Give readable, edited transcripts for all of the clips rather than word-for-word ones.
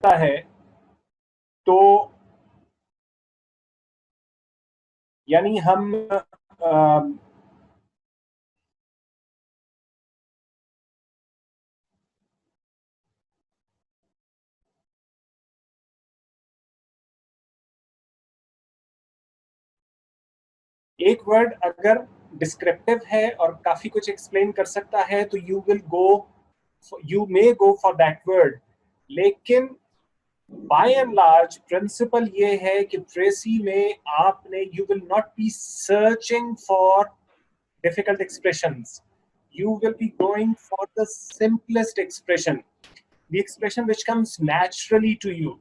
है तो यानी हम एक वर्ड अगर डिस्क्रिप्टिव है और काफी कुछ एक्सप्लेन कर सकता है तो you may go for that word. लेकिन बाय एंड लार्ज प्रिंसिपल ये है कि ट्रेसी में आपने you will not be searching for difficult expressions. You will be going for the simplest expression, the expression which comes naturally to you.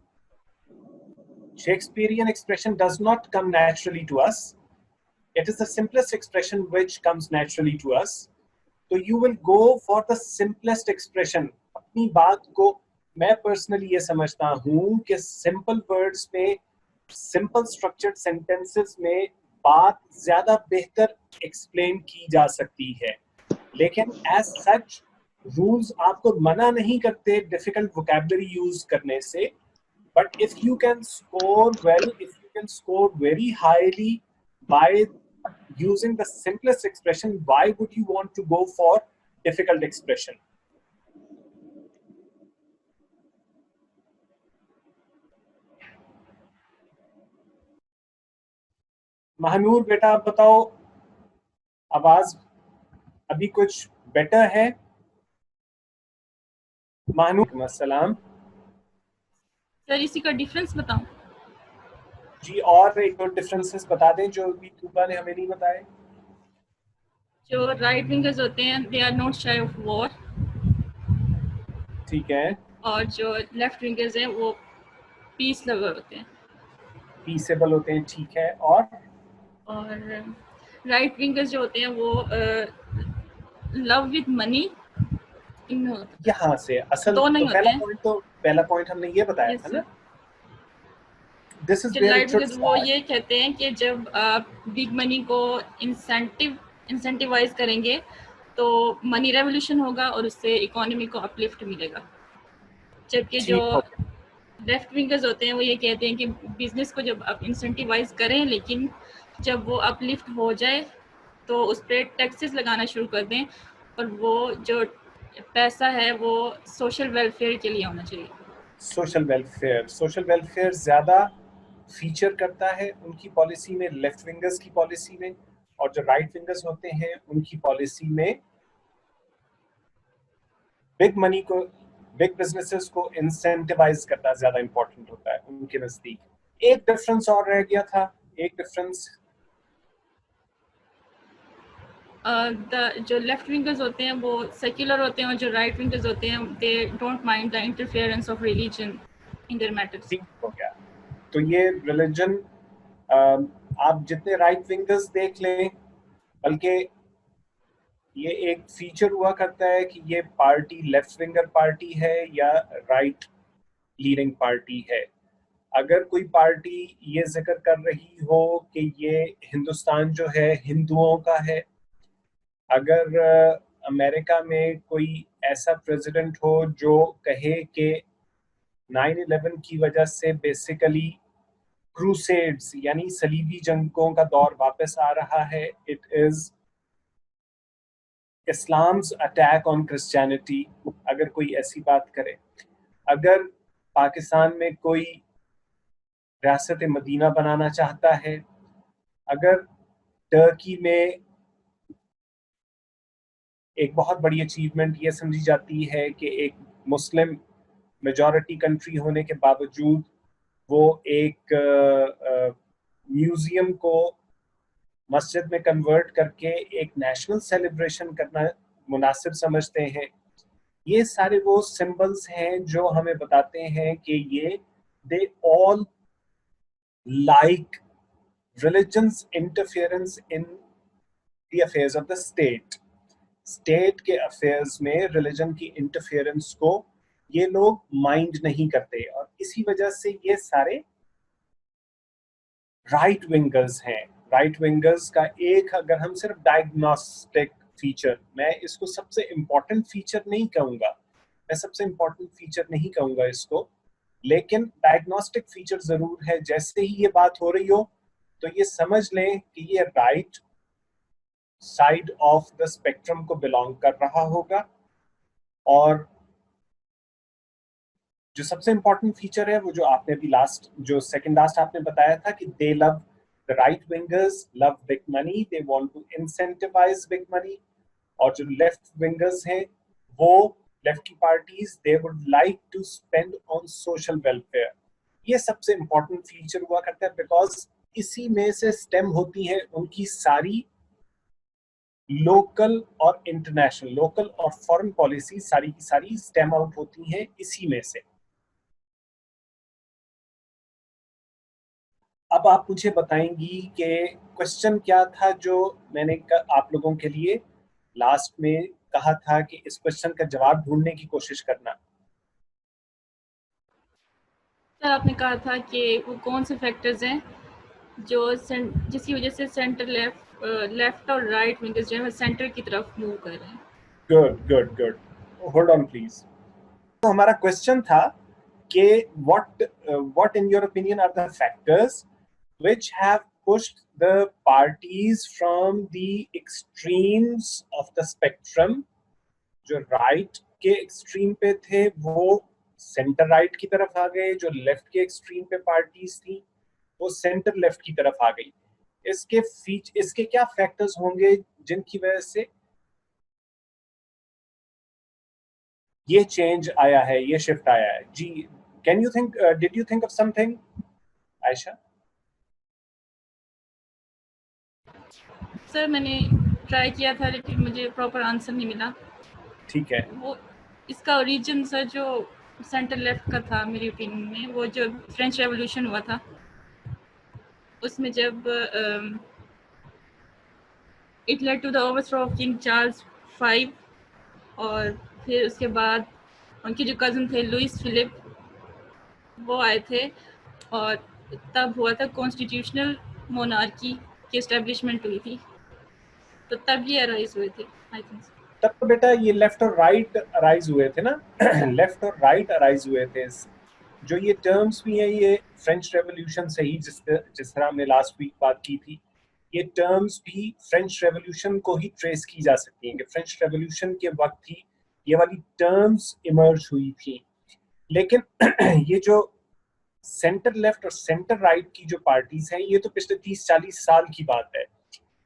Shakespearean expression does not come naturally to us. It is the simplest expression which comes naturally to us. So you will go for the simplest expression. अपनी बात को मैं personally ये समझता हूँ कि simple words में, simple structured sentences में बात ज्यादा बेहतर एक्सप्लेन की जा सकती है। लेकिन एज सच रूल्स आपको मना नहीं करते डिफिकल्ट वोकैबुलरी यूज करने से, but if you can score well, if you can score very highly by using the simplest expression, why would you want to go for difficult expression? Mahnoor बेटा आप बताओ, आवाज अभी कुछ बेटर है? महानूर अस्सलाम सर इसी का डिफरेंस बताऊं? जी, और एक दो डिफरेंसेस बता दें जो अभी तूबा ने हमें नहीं बताए। जो राइट विंगर्स होते हैं they are not shy of war, ठीक है, और जो लेफ्ट विंगर्स हैं वो पीस लवर होते हैं। पीसेबल होते हैं, ठीक है। और राइट विंगर्स जो होते हैं वो लव विद मनी इनमें होता है। यहाँ से असल दो नहीं तो होते हैं। पहला पॉइंट हमने ये बताया Yes, था sir. ना, दिस इज जो where it light should wingers वो स्टार्ट। ये कहते हैं कि जब आप बिग मनी को इंसेंटिवाइज करेंगे तो मनी रेवोल्यूशन होगा और उससे इकोनॉमी को अपलिफ्ट मिलेगा। जबकि जो ठीक हो गया, लेफ्ट विंगर्स होते हैं वो ये कहते हैं कि बिजनेस को जब आप इंसेंटिवाइज करें, लेकिन जब वो अपलिफ्ट हो जाए तो उस पर टैक्सेस लगाना शुरू कर दें, और वो जो पैसा है वो सोशल वेलफेयर के लिए होना चाहिए। सोशल वेलफेयर ज्यादा फीचर करता है उनकी पॉलिसी में, लेफ्ट विंगर्स की पॉलिसी में, और जो राइट विंगर्स होते हैं उनकी पॉलिसी में बिग मनी को, बिग बिजनेसेस को इंसेंटिवाइज करना ज्यादा इंपॉर्टेंट होता है उनके नजदीक। एक डिफरेंस और रह गया था, एक डिफरेंस जो लेफ्ट विंगर्स होते हैं वो सेक्युलर होते हैं, और जो राइट विंगर्स होते हैं they don't mind the interference of religion in their matters. ठीक हो गया। तो ये रिलीजन, आप जितने राइट विंगर्स देख लें, बल्कि ये एक फीचर हुआ करता है कि ये पार्टी लेफ्ट विंगर पार्टी है या राइट लीडिंग पार्टी है। अगर कोई पार्टी ये जिक्र कर रही हो कि ये हिंदुस्तान जो है हिंदुओं का है, अगर अमेरिका में कोई ऐसा प्रेसिडेंट हो जो कहे कि 9/11 की वजह से बेसिकली क्रूसेड्स यानी सलीबी जंगों का दौर वापस आ रहा है, it is Islam's attack on Christianity, अगर कोई ऐसी बात करे, अगर पाकिस्तान में कोई रियासत मदीना बनाना चाहता है, अगर टर्की में एक बहुत बड़ी अचीवमेंट ये समझी जाती है कि एक मुस्लिम मेजॉरिटी कंट्री होने के बावजूद वो एक म्यूजियम को मस्जिद में कन्वर्ट करके एक नेशनल सेलिब्रेशन करना मुनासिब समझते हैं। ये सारे वो सिंबल्स हैं जो हमें बताते हैं कि ये they all like religions interference in the affairs of the state. State के अफेयर्स में रिलीजन की इंटरफेरेंस को ये लोग माइंड नहीं करते, और इसी वजह से ये सारे राइट विंगर्स हैं। राइट विंगर्स का एक, अगर हम सिर्फ डायग्नोस्टिक फीचर, मैं इसको सबसे इंपॉर्टेंट फीचर नहीं कहूंगा, मैं सबसे इंपॉर्टेंट फीचर नहीं कहूंगा इसको, लेकिन डायग्नोस्टिक फीचर जरूर है। जैसे ही ये बात हो रही हो तो ये समझ लें कि ये right side of the spectrum को बिलोंग कर रहा होगा। और जो सबसे इंपॉर्टेंट फीचर है वो जो आपने अभी लास्ट, जो सेकंड लास्ट आपने बताया था कि they love, the right wingers love big money, they want to incentivise big money. और जो लेफ्ट विंगर्स हैं वो, लेफ्ट की parties, they would like to spend on social welfare. ये सबसे इंपॉर्टेंट फीचर हुआ करता है, बिकॉज इसी में से स्टेम होती है उनकी सारी लोकल और इंटरनेशनल, लोकल और फॉरेन पॉलिसी सारी की सारी स्टेम आउट होती हैं इसी में से। अब आप मुझे बताएंगी कि क्वेश्चन क्या था जो मैंने आप लोगों के लिए लास्ट में कहा था कि इस क्वेश्चन का जवाब ढूंढने की कोशिश करना। सर आपने कहा था कि वो कौन से फैक्टर्स हैं जो जिसकी वजह से सेंटर लेफ्ट और राइट विंगर्स जो है सेंटर की तरफ मूव कर रहे हैं। Good good good, hold on please. तो हमारा क्वेश्चन था कि what in your opinion are the factors which have pushed the parties from the extremes of the spectrum, जो राइट के एक्सट्रीम पे थे वो सेंटर राइट की तरफ आ गए, जो लेफ्ट के एक्सट्रीम पे पार्टीज थी वो सेंटर लेफ्ट की तरफ आ गई। इसके क्या फैक्टर्स होंगे जिनकी वजह से ये चेंज आया है, ये शिफ्ट आया है? जी, can you think, did you think of something Ayesha? Sir मैंने ट्राई किया था लेकिन मुझे प्रॉपर आंसर नहीं मिला। ठीक है। वो इसका ओरिजिन सर जो सेंटर लेफ्ट का था मेरी ओपिनियन में, वो जो फ्रेंच रेवोल्यूशन हुआ था उसमें जब it led to the overthrow of king Charles V, और फिर उसके बाद उनके जो कज़न थे लुइस फिलिप वो आए थे, और तब हुआ था कॉन्स्टिट्यूशनल मोनार्की की एस्टेब्लिशमेंट हुई थी, तो तब ये अराइज हुए थे आई थिंक। तब तो बेटा ये लेफ्ट और राइट अराइज हुए थे ना। लेफ्ट और राइट अराइज हुए थे। जो ये टर्म्स भी हैं ये फ्रेंच रेवोल्यूशन से ही, जिस तरह हमने लास्ट वीक बात की थी, ये टर्म्स भी फ्रेंच रेवोल्यूशन को ही ट्रेस की जा सकती हैं कि फ्रेंच रेवोल्यूशन के वक्त ही ये वाली टर्म्स इमर्ज हुई थी। लेकिन ये जो सेंटर लेफ्ट और सेंटर राइट की जो पार्टीज हैं ये तो पिछले 30-40 साल की बात है।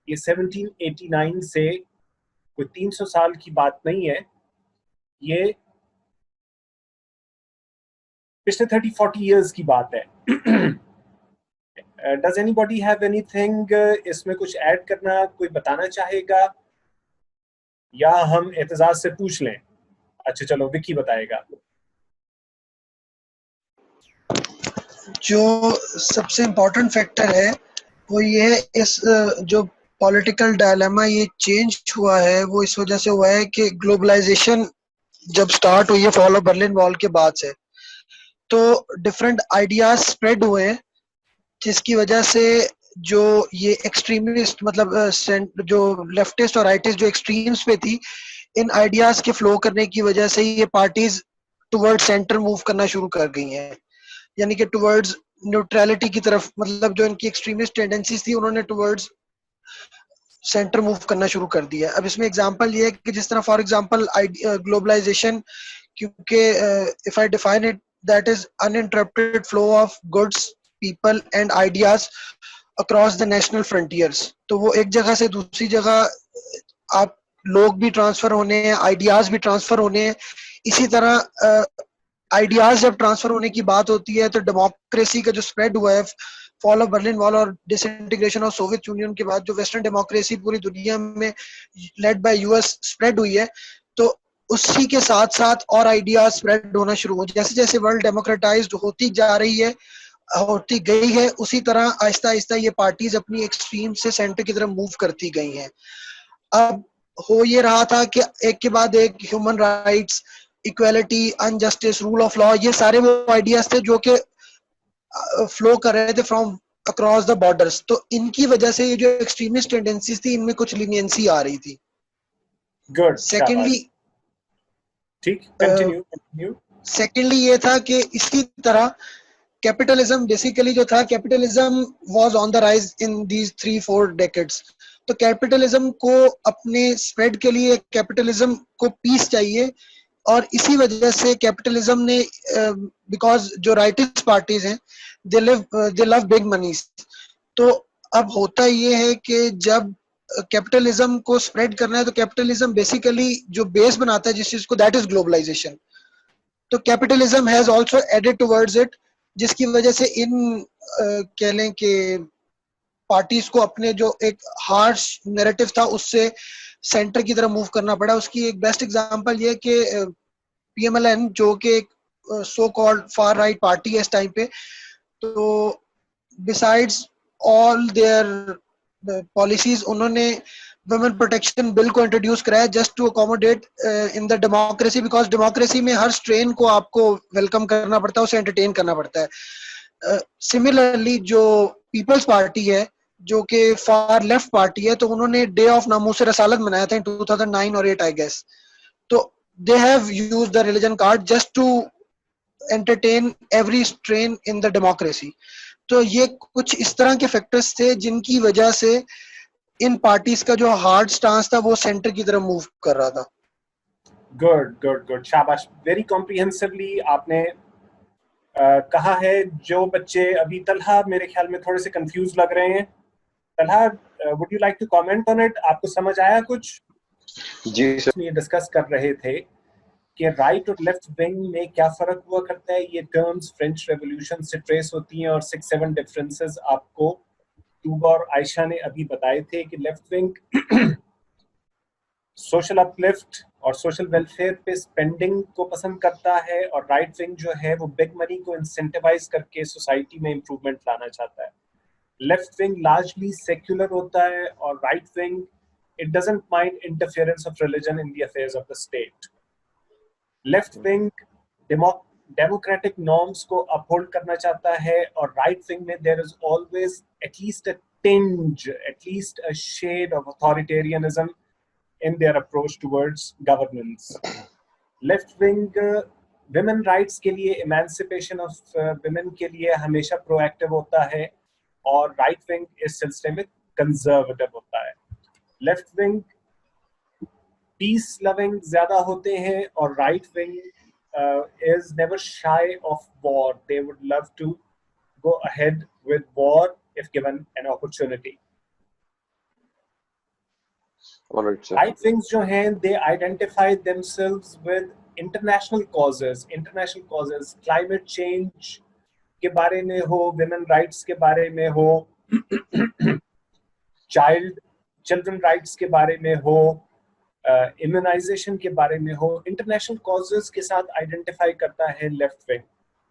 ये 1789 से कोई 300 साल की बात नहीं है, ये पिछले 30-40 इयर्स की बात है। डज एनीबॉडी हैव एनीथिंग इसमें कुछ ऐड करना, कोई बताना चाहेगा, या हम एतजाज से पूछ लें? अच्छा चलो विक्की बताएगा। जो सबसे इम्पोर्टेंट फैक्टर है वो ये है, इस जो पॉलिटिकल डायलेमा ये चेंज हुआ है वो इस वजह से हुआ है कि ग्लोबलाइजेशन जब स्टार्ट हुई है फॉल ऑफ बर्लिन वॉल के बाद से, तो डिफरेंट आइडियाज स्प्रेड हुए जिसकी वजह से जो ये एक्सट्रीमिस्ट मतलब जो लेफ्टिस्ट और राइटिस्ट जो एक्सट्रीम्स पे थी, इन आइडियाज के फ्लो करने की वजह से ये पार्टीज टुवर्ड सेंटर मूव करना शुरू कर गई हैं, यानी कि टुवर्ड्स न्यूट्रलिटी की तरफ। मतलब जो इनकी एक्सट्रीमिस्ट टेंडेंसीज थी उन्होंने टुवर्ड्स सेंटर मूव करना शुरू कर दिया। अब इसमें एग्जांपल ये है कि जिस तरह फॉर एग्जांपल ग्लोबलाइजेशन, क्योंकि if I define it, that is uninterrupted flow of goods, people and ideas across the national frontiers. तो वो एक जगह से दूसरी जगह आप लोग भी ट्रांसफर होने हैं, आइडियाज भी ट्रांसफर होने हैं। इसी तरह आइडियाज जब ट्रांसफर होने की बात होती है तो डेमोक्रेसी का जो स्प्रेड हुआ है फॉल ऑफ बर्लिन वॉल और डिसइंटीग्रेशन ऑफ सोवियत यूनियन के बाद, जो वेस्टर्न डेमोक्रेसी पूरी दुनिया में लेड बाय यूएस स्प्रेड हुई है, तो उसी के साथ साथ और आइडियाज स्प्रेड होना शुरू हो। जैसे जैसे वर्ल्ड डेमोक्रेटाइज्ड होती जा रही है, होती गई है, उसी तरह आहिस्ता आहिस्ता ये पार्टीज अपनी एक्सट्रीम से सेंटर की तरफ मूव करती गई हैं। अब हो ये रहा था कि एक के बाद एक human rights, equality, injustice, rule of law, ये सारे वो आइडियाज थे जो कि फ्लो कर रहे थे फ्रॉम अक्रॉस द बॉर्डर्स। तो इनकी वजह से ये जो एक्सट्रीमिस्ट टेंडेंसीज थी इनमें कुछ लीनियंसी आ रही थी। गुड, सेकेंडली, ठीक, कंटिन्यू। सेकेंडली ये था कि इसी तरह कैपिटलिज्म बेसिकली जो था, capitalism was on the rise in these 3-4 decades. तो कैपिटलिज्म को अपने स्प्रेड के लिए कैपिटलिज्म को पीस चाहिए, और इसी वजह से कैपिटलिज्म ने, बिकॉज जो राइटिस्ट पार्टीज हैं दे लव बिग मनीज, तो अब होता ये है कि जब कैपिटलिज्म को स्प्रेड करना है तो कैपिटलिज्म बेसिकली जो बेस बनाता है जिस चीज को, दैट इज ग्लोबलाइजेशन। तो capitalism has also added towards it, जिसकी वजह से इन कह लें कि पार्टीज को अपने जो एक हार्श नैरेटिव था उससे सेंटर की तरफ मूव करना पड़ा। उसकी एक बेस्ट एग्जांपल ये कि पीएमएलएन जो कि एक so called far right party है इस टाइम पे, तो बिसाइड्स ऑल देयर पॉलिसीज उन्होंने वुमेन प्रोटेक्शन बिल को इंट्रोड्यूस कराया just to accommodate in the democracy, because democracy में हर स्ट्रेन को आपको वेलकम करना पड़ता है, उसे एंटरटेन करना पड़ता है। सिमिलरली जो पीपल्स पार्टी है जो कि फार लेफ्ट पार्टी है, तो उन्होंने डे ऑफ नामूस रसालत मनाया था इन 2009 और 8 आई गेस। तो they have used the religion card just to entertain every strain in the democracy. तो ये कुछ इस तरह के फैक्टर्स थे जिनकी वजह से इन पार्टीज का जो हार्ड स्टांस था वो सेंटर की तरफ मूव कर रहा था। गुड गुड गुड, शाबाश, वेरी कॉम्प्रिहेंसिवली आपने कहा है। जो बच्चे अभी, तलहा मेरे ख्याल में थोड़े से कंफ्यूज लग रहे हैं। Talha, would you like to comment on it? आपको समझ आया कुछ? जी सर। ये डिस्कस कर रहे थे कि राइट और लेफ्ट विंग में क्या फर्क हुआ करता है। ये टर्म्स फ्रेंच रेवोल्यूशन से ट्रेस होती हैं और 6-7 डिफरेंसेस आपको तूबा और आयशा ने अभी बताए थे कि लेफ्ट विंग सोशल अपलिफ्ट और सोशल वेलफेयर पे स्पेंडिंग को पसंद करता है, और राइट विंग जो है वो बिग मनी को इंसेंटिवाइज करके सोसाइटी में इंप्रूवमेंट लाना चाहता है। लेफ्ट विंग लार्जली सेक्युलर होता है, और right wing it doesn't mind interference of religion in the affairs of the state. Left wing democratic norms को अपहोल्ड करना चाहता है, और राइट विंग में there is always at least a tinge, at least a shade of authoritarianism in their approach towards governance. Left wing women rights के लिए, emancipation of women के लिए हमेशा proactive होता है, और right wing इस सिलसिले में conservative होता है। Left wing peace loving ज्यादा होते हैं, और right wing is never shy of war. They would love to go ahead with war if given an opportunity. Right wings जो हैं, they identify themselves with international causes, climate change के बारे में हो, women rights के बारे में हो, children rights के बारे में हो, immunization के बारे में हो, international causes के साथ identify करता है left wing।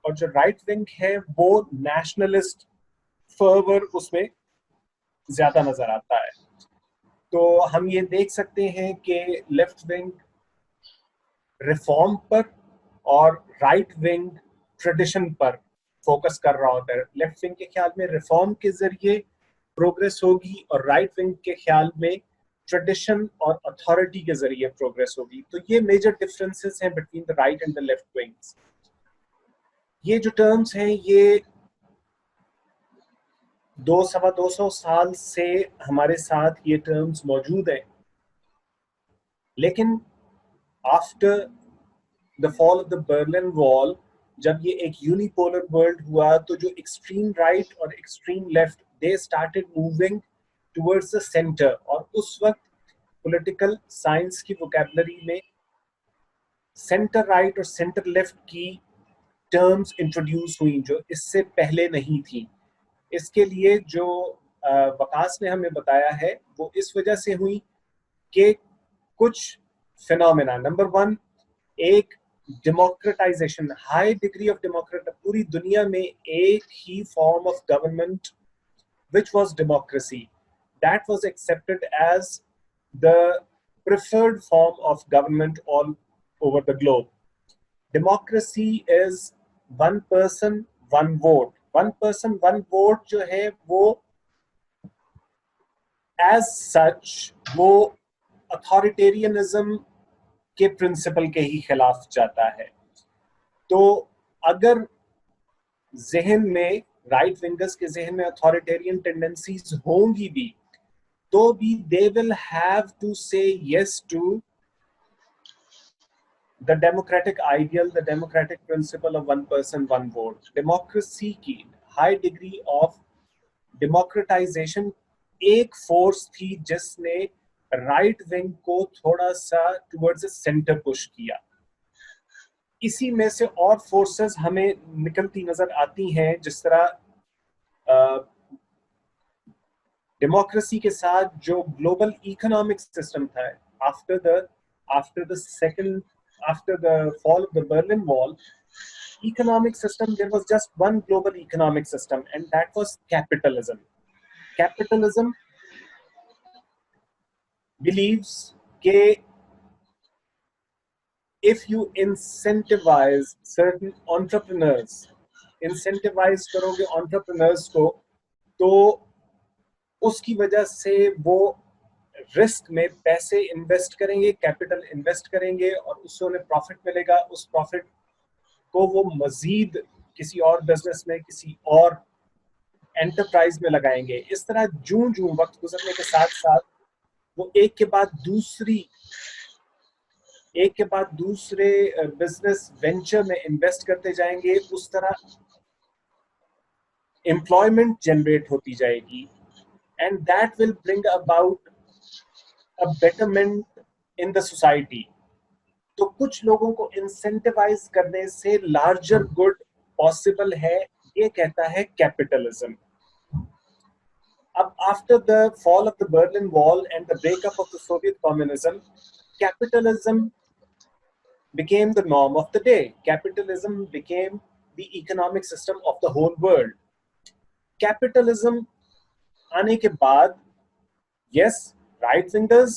और जो right wing है वो nationalist fervor उसमें ज्यादा नजर आता है। तो हम ये देख सकते हैं कि लेफ्ट विंग रिफॉर्म पर और राइट विंग ट्रेडिशन पर फोकस कर रहा होता है। लेफ्ट विंग के ख्याल में रिफॉर्म के जरिए प्रोग्रेस होगी, और राइट विंग के ख्याल में ट्रेडिशन और अथॉरिटी के जरिए प्रोग्रेस होगी। तो ये मेजर डिफरेंसेस हैं between the right and the left wings. ये जो टर्म्स हैं ये 200-250 साल से हमारे साथ ये टर्म्स मौजूद हैं, लेकिन after the fall of the Berlin wall, जब ये एक यूनिपोलर वर्ल्ड हुआ, तो जो एक्सट्रीम राइट और extreme left they started moving towards the centre, और उस वक्त पॉलिटिकल साइंस की वोकैबुलरी में सेंटर राइट और सेंटर लेफ्ट की टर्म्स इंट्रोड्यूस हुई जो इससे पहले नहीं थी। इसके लिए जो वकास ने हमें बताया है वो इस वजह से हुई कि कुछ फिनोमेना, नंबर 1 एक democratisation, high degree of democrat, पूरी दुनिया में एक ही form of government which was democracy, that was accepted as the preferred form of government all over the globe. Democracy is one person one vote, one person one vote जो है वो as such वो authoritarianism के principal के ही खिलाफ जाता है। तो अगर जहन में राइट विंगर्स के जहन में अथॉरिटेरियन टेंडेंसीज होंगी भी, तो भी they will have to say yes to the democratic ideal, the democratic principle of one person, one vote. Democracy की high degree of democratization एक फोर्स थी जिसने राइट विंग को थोड़ा सा टुवर्ड्स सेंटर पुश किया. इसी में से और फोर्सेस हमें निकलती नजर आती हैं, जिस तरह डेमोक्रेसी के साथ जो ग्लोबल इकोनॉमिक सिस्टम था after the fall of the Berlin Wall, economic system, there was just one global economic system, and that was capitalism. Capitalism believes that if you incentivize certain entrepreneurs, incentivize करोगे entrepreneurs को, तो उसकी वजह से वो risk में पैसे invest करेंगे, कैपिटल इन्वेस्ट करेंगे, और उससे उन्हें प्रॉफिट मिलेगा. उस प्रॉफिट को वो मजीद किसी और बिजनेस में, किसी और एंटरप्राइज में लगाएंगे. इस तरह जूं जूं वक्त गुजरने के साथ साथ वो एक के बाद दूसरे बिजनेस वेंचर में इन्वेस्ट करते जाएंगे. उस तरह एम्प्लॉयमेंट जनरेट होती जाएगी, and that will bring about a betterment in the society. तो कुछ लोगों को इंसेंटिवाइज करने से लार्जर गुड पॉसिबल है, ये कहता है कैपिटलिज्म. अब after the fall of the Berlin wall and the breakup of the Soviet communism, capitalism became the norm of the day. Capitalism became the economic system of the whole world. Capitalism आने के बाद, yes, right wingers,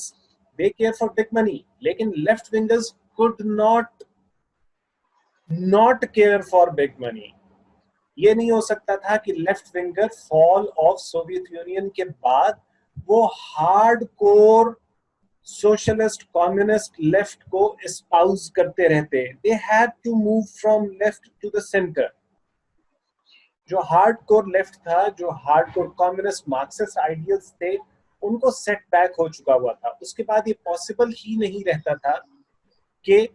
they care for big money, लेकिन left wingers could not care for big money. ये नहीं हो सकता था कि left winger fall of Soviet union के बाद वो हार्डकोर सोशलिस्ट कम्युनिस्ट लेफ्ट को एस्पाउज करते रहते. They had to move from left to the centre. जो हार्डकोर लेफ्ट था, जो हार्डकोर कम्युनिस्ट मार्क्सिस्ट आइडियल्स थे, उनको सेट बैक हो चुका हुआ था. उसके बाद ये पॉसिबल ही नहीं रहता था कि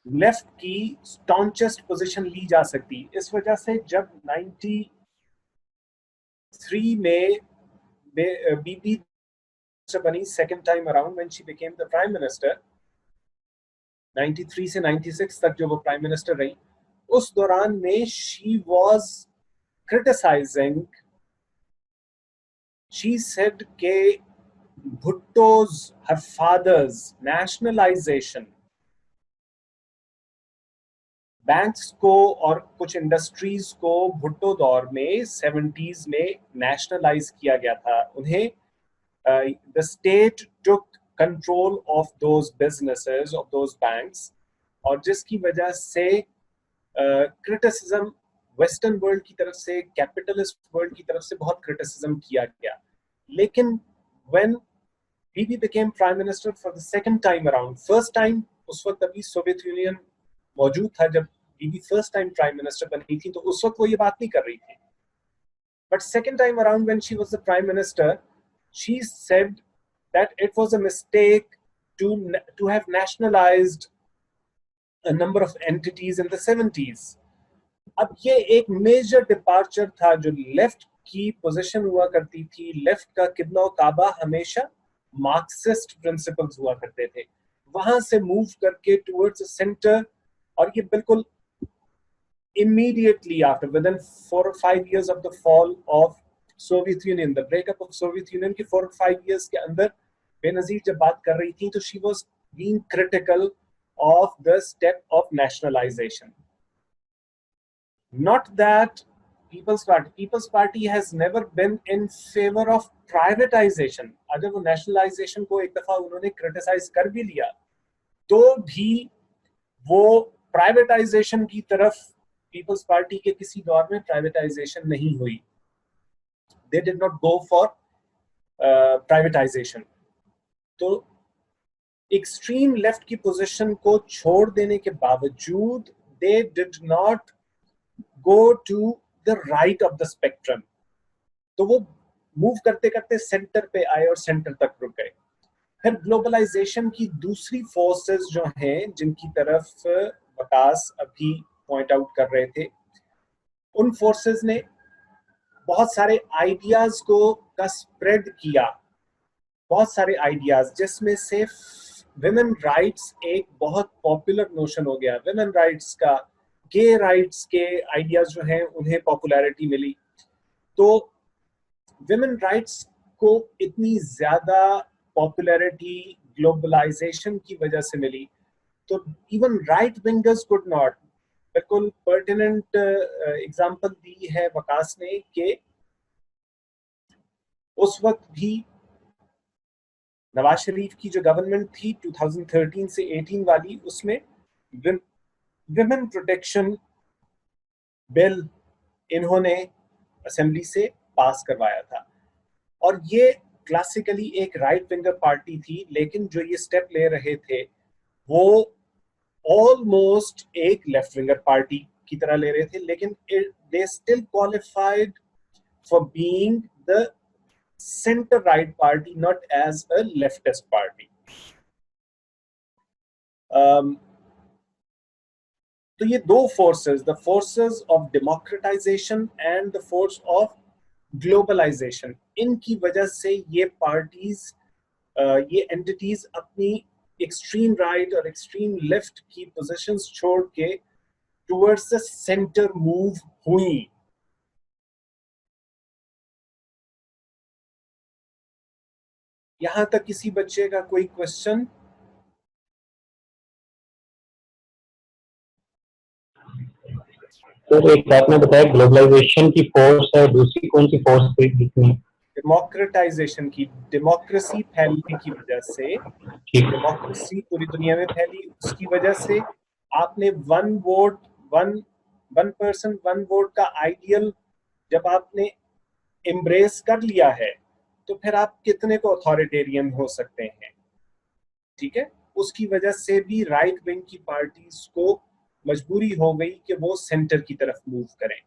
लेफ्ट की स्टॉन्चेस्ट पोजीशन ली जा सकती. इस वजह से जब 93 में बीबी बनी second time around, when she became the prime minister, 93 से 96 तक जो वो प्राइम मिनिस्टर रही, उस दौरान में she was criticising. She said के Bhutto's, her father's nationalization, banks को और कुछ इंडस्ट्रीज को भुट्टो दौर में 70s में नेशनलाइज किया गया था. उन्हें the state took control of those businesses, of those banks, और जिसकी वजह से क्रिटिसिज्म वेस्टर्न वर्ल्ड की तरफ से, कैपिटलिस्ट वर्ल्ड की तरफ से बहुत क्रिटिसिज्म किया गया. लेकिन when Bibi became prime minister for the second time around, first time उस वक्त अभी सोवियत यूनियन मौजूद था जब बीबी फर्स्ट टाइम प्राइम मिनिस्टर बनी थी, तो उस वक्त वो ये बात नहीं कर रही थी. But second time around when she was the prime minister, she said that it was a mistake to have nationalized a number of entities in the 70s. अब ये एक मेजर डिपार्चर था. जो लेफ्ट की पोजीशन हुआ करती थी, left का किदनो काबा हमेशा मार्क्सिस्ट प्रिंसिपल्स हुआ करते थे, वहां से मूव करके टुवर्ड्स सेंटर. और ये बिल्कुल immediately after, within 4 or 5 years of the fall of Soviet Union, the breakup of Soviet Union के 4 or 5 years के अंदर बेनजीर जब बात कर रही थी, तो she was being critical of the step of nationalization. Not that People's Party has never been in favor of privatization. अगर वो nationalization को एक दफा उन्होंने criticize कर भी लिया, तो भी वो प्राइवेटाइजेशन की तरफ, पीपल्स पार्टी के किसी दौर में प्राइवेटाइजेशन नहीं हुई. They did not go for privatisation. तो एक्सट्रीम लेफ्ट की पोजीशन को छोड़ देने के बावजूद they did not go to the right of the spectrum, तो वो मूव करते करते सेंटर पे आए और सेंटर तक रुक गए। फिर ग्लोबलाइजेशन की दूसरी फोर्सेस जो हैं, जिनकी तरफ वकास अभी पॉइंट आउट कर रहे थे, उन फोर्सेस ने बहुत सारे आइडियाज को का स्प्रेड किया, बहुत सारे आइडियाज, जिसमें से विमेन राइट्स एक बहुत पॉपुलर नोशन हो गया। विमेन राइट्स का, गे राइट्स के आइडियाज जो हैं उन्हें पॉपुलैरिटी मिली। तो विमेन राइट्स को इतनी ज्यादा पॉपुलैरिटी ग्लोबलाइजेशन की वजह से मिली, तो even right wingers could not. बिल्कुल पर्टिनेंट एग्जांपल दी है वकास ने कि उस वक्त भी नवाज शरीफ की जो गवर्नमेंट थी 2013 से 18 वाली, उसमें विमेन प्रोटेक्शन बिल इन्होंने असेंबली से पास करवाया था। और ये क्लासिकली एक राइट विंगर पार्टी थी, लेकिन जो ये स्टेप ले रहे थे वो ऑलमोस्ट एक लेफ्ट विंगर पार्टी की तरह ले रहे थे, लेकिन they still qualified for being the centre right party, not as a leftist party. तो ये दो forces, the forces of democratisation and the force of globalisation, इनकी वजह से ये पार्टीज, ये एंटिटीज अपनी एक्सट्रीम राइट और एक्सट्रीम लेफ्ट की पोजीशंस छोड़ के टुवर्ड्स द सेंटर मूव हुई। यहां तक किसी बच्चे का कोई क्वेश्चन? सर एक आपने बताया ग्लोबलाइजेशन की फोर्स है, दूसरी कौन सी फोर्स थी जिसमें? डेमोक्रेटाइजेशन की, डेमोक्रेसी फैलने की वजह से, डेमोक्रेसी पूरी दुनिया में फैली, उसकी वजह से आपने one vote one person one vote का आइडियल जब आपने एम्ब्रेस कर लिया है, तो फिर आप कितने को अथॉरिटेरियन हो सकते हैं? ठीक है, उसकी वजह से भी राइट विंग की पार्टीज को मजबूरी हो गई कि वो सेंटर की तरफ मूव करें।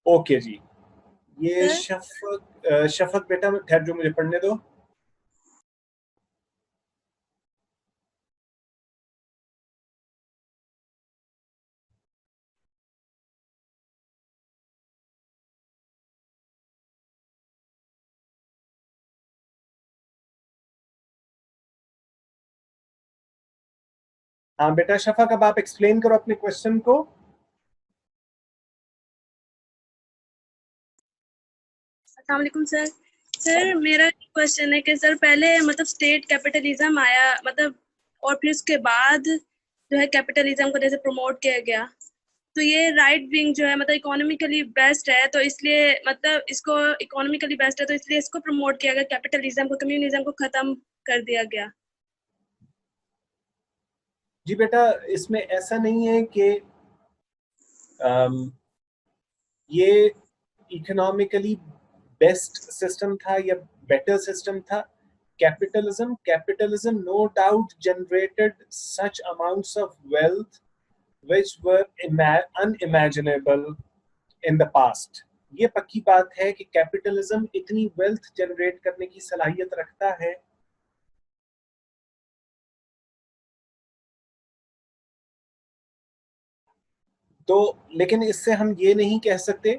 ओके जी, ये शफक बेटा ठहर जो, मुझे पढ़ने दो। हाँ बेटा शफक, अब आप एक्सप्लेन करो अपने क्वेश्चन को। अस्सलाम वालेकुम सर। सर मेरा क्वेश्चन है कि सर पहले मतलब स्टेट कैपिटलिज्म आया, मतलब और फिर उसके बाद जो है कैपिटलिज्म को जैसे प्रमोट किया गया, तो ये राइट विंग जो है मतलब इकोनॉमिकली बेस्ट है, तो इसलिए मतलब इसको इकोनॉमिकली बेस्ट है तो इसलिए इसको प्रमोट किया गया, कैपिटलिज्म को, कम्युनिज्म को खत्म कर दिया गया। जी बेटा, इसमें ऐसा नहीं है कि ये इकोनॉमिकली बेस्ट सिस्टम था या बेटर सिस्टम था। Capitalism no doubt generated such amounts of wealth which were unimaginable in the past। ये पक्की बात है कि कैपिटलिज्म इतनी वेल्थ जनरेट करने की सलाहियत रखता है। तो लेकिन इससे हम ये नहीं कह सकते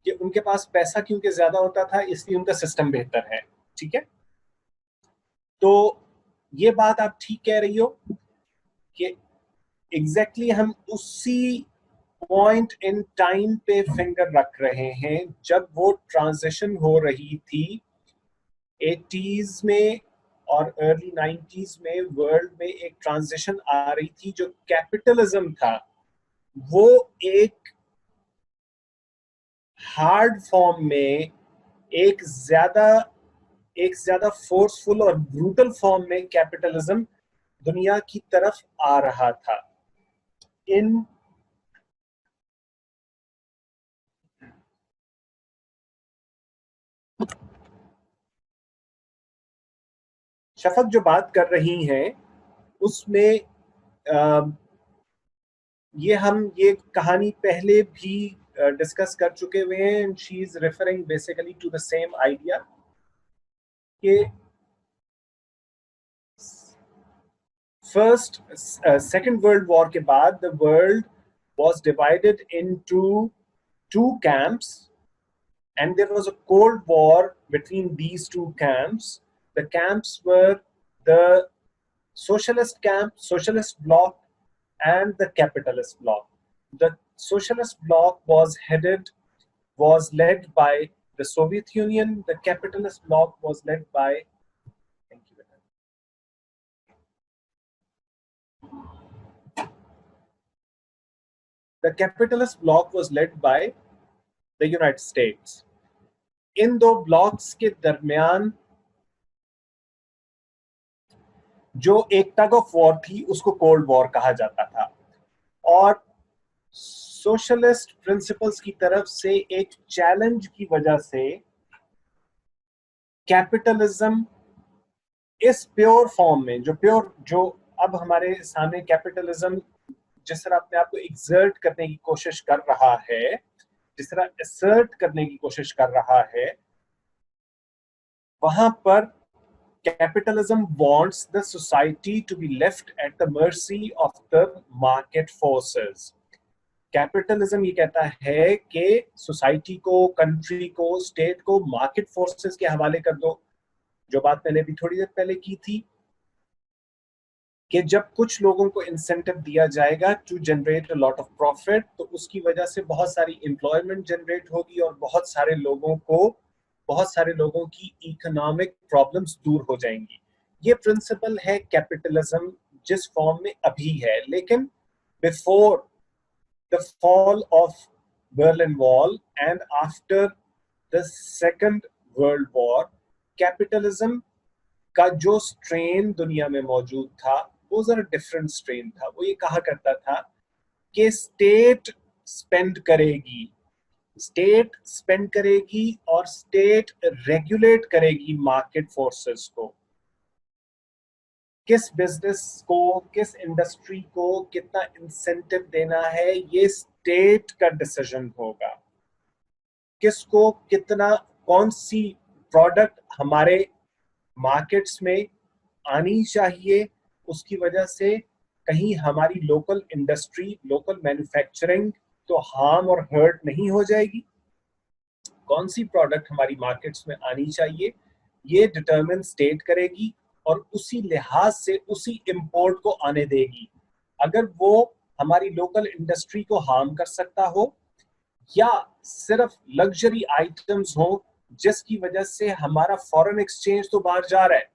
कि उनके पास पैसा क्योंकि ज्यादा होता था इसलिए उनका सिस्टम बेहतर है। ठीक है, तो ये बात आप ठीक कह रही हो कि एग्जैक्टली हम उसी पॉइंट इन टाइम पे फिंगर रख रहे हैं जब वो ट्रांजिशन हो रही थी 80s में और अर्ली 90s में। वर्ल्ड में एक ट्रांजिशन आ रही थी, जो कैपिटलिज्म था वो एक हार्ड फॉर्म में, एक ज्यादा फोर्सफुल और ब्रूटल फॉर्म में कैपिटलिज्म दुनिया की तरफ आ रहा था। इन शफक जो बात कर रही हैं उसमें ये कहानी पहले भी डिस्कस कर चुके हुए हैं. She is referring basically to the same idea कि फर्स्ट सेकेंड वर्ल्ड वॉर के बाद the world was divided into two camps, and there was a cold war between these two camps. The camps were the socialist camp, socialist bloc, and the capitalist bloc. The socialist bloc was led by the Soviet Union. The capitalist bloc was led by, thank you. The capitalist bloc was led by the United States. इन दो blocks के दरमियान जो एक tug of war थी उसको cold war कहा जाता था, और सोशलिस्ट प्रिंसिपल्स की तरफ से एक चैलेंज की वजह से कैपिटलिज्म इस प्योर फॉर्म में जो अब हमारे सामने कैपिटलिज्म जिस तरह अपने आप को एक्सर्ट करने की कोशिश कर रहा है, जिस तरह असर्ट करने की कोशिश कर रहा है, वहां पर capitalism wants the society to be left at the mercy of the market forces. Capitalism ये कहता है कि सोसाइटी को, कंट्री को, स्टेट को मार्केट फोर्सेस के हवाले कर दो. जो बात मैंने भी थोड़ी देर पहले की थी कि जब कुछ लोगों को इंसेंटिव दिया जाएगा to generate a lot of profit, तो उसकी वजह से बहुत सारी एम्प्लॉयमेंट जनरेट होगी और बहुत सारे लोगों की इकोनॉमिक प्रॉब्लम्स दूर हो जाएंगी. ये प्रिंसिपल है कैपिटलिज्म जिस फॉर्म में अभी है. लेकिन before the fall of Berlin wall and after the second world war, capitalism का जो स्ट्रेन दुनिया में मौजूद था वो जरा डिफरेंट स्ट्रेन था. वो ये कहा करता था कि स्टेट स्पेंड करेगी और स्टेट रेगुलेट करेगी मार्केट फोर्सेस को. किस बिजनेस को, किस इंडस्ट्री को कितना इंसेंटिव देना है ये स्टेट का डिसीजन होगा. किसको कितना, कौन सी प्रोडक्ट हमारे मार्केट्स में आनी चाहिए, उसकी वजह से कहीं हमारी लोकल इंडस्ट्री, लोकल मैन्युफैक्चरिंग तो हार्म और हर्ट नहीं हो जाएगी. कौन सी प्रोडक्ट हमारी मार्केट्स में आनी चाहिए ये डिटरमिन स्टेट करेगी और उसी लिहाज से उसी इंपोर्ट को आने देगी. अगर वो हमारी लोकल इंडस्ट्री को हार्म कर सकता हो या सिर्फ लग्जरी आइटम्स हो जिसकी वजह से हमारा फॉरेन एक्सचेंज तो बाहर जा रहा है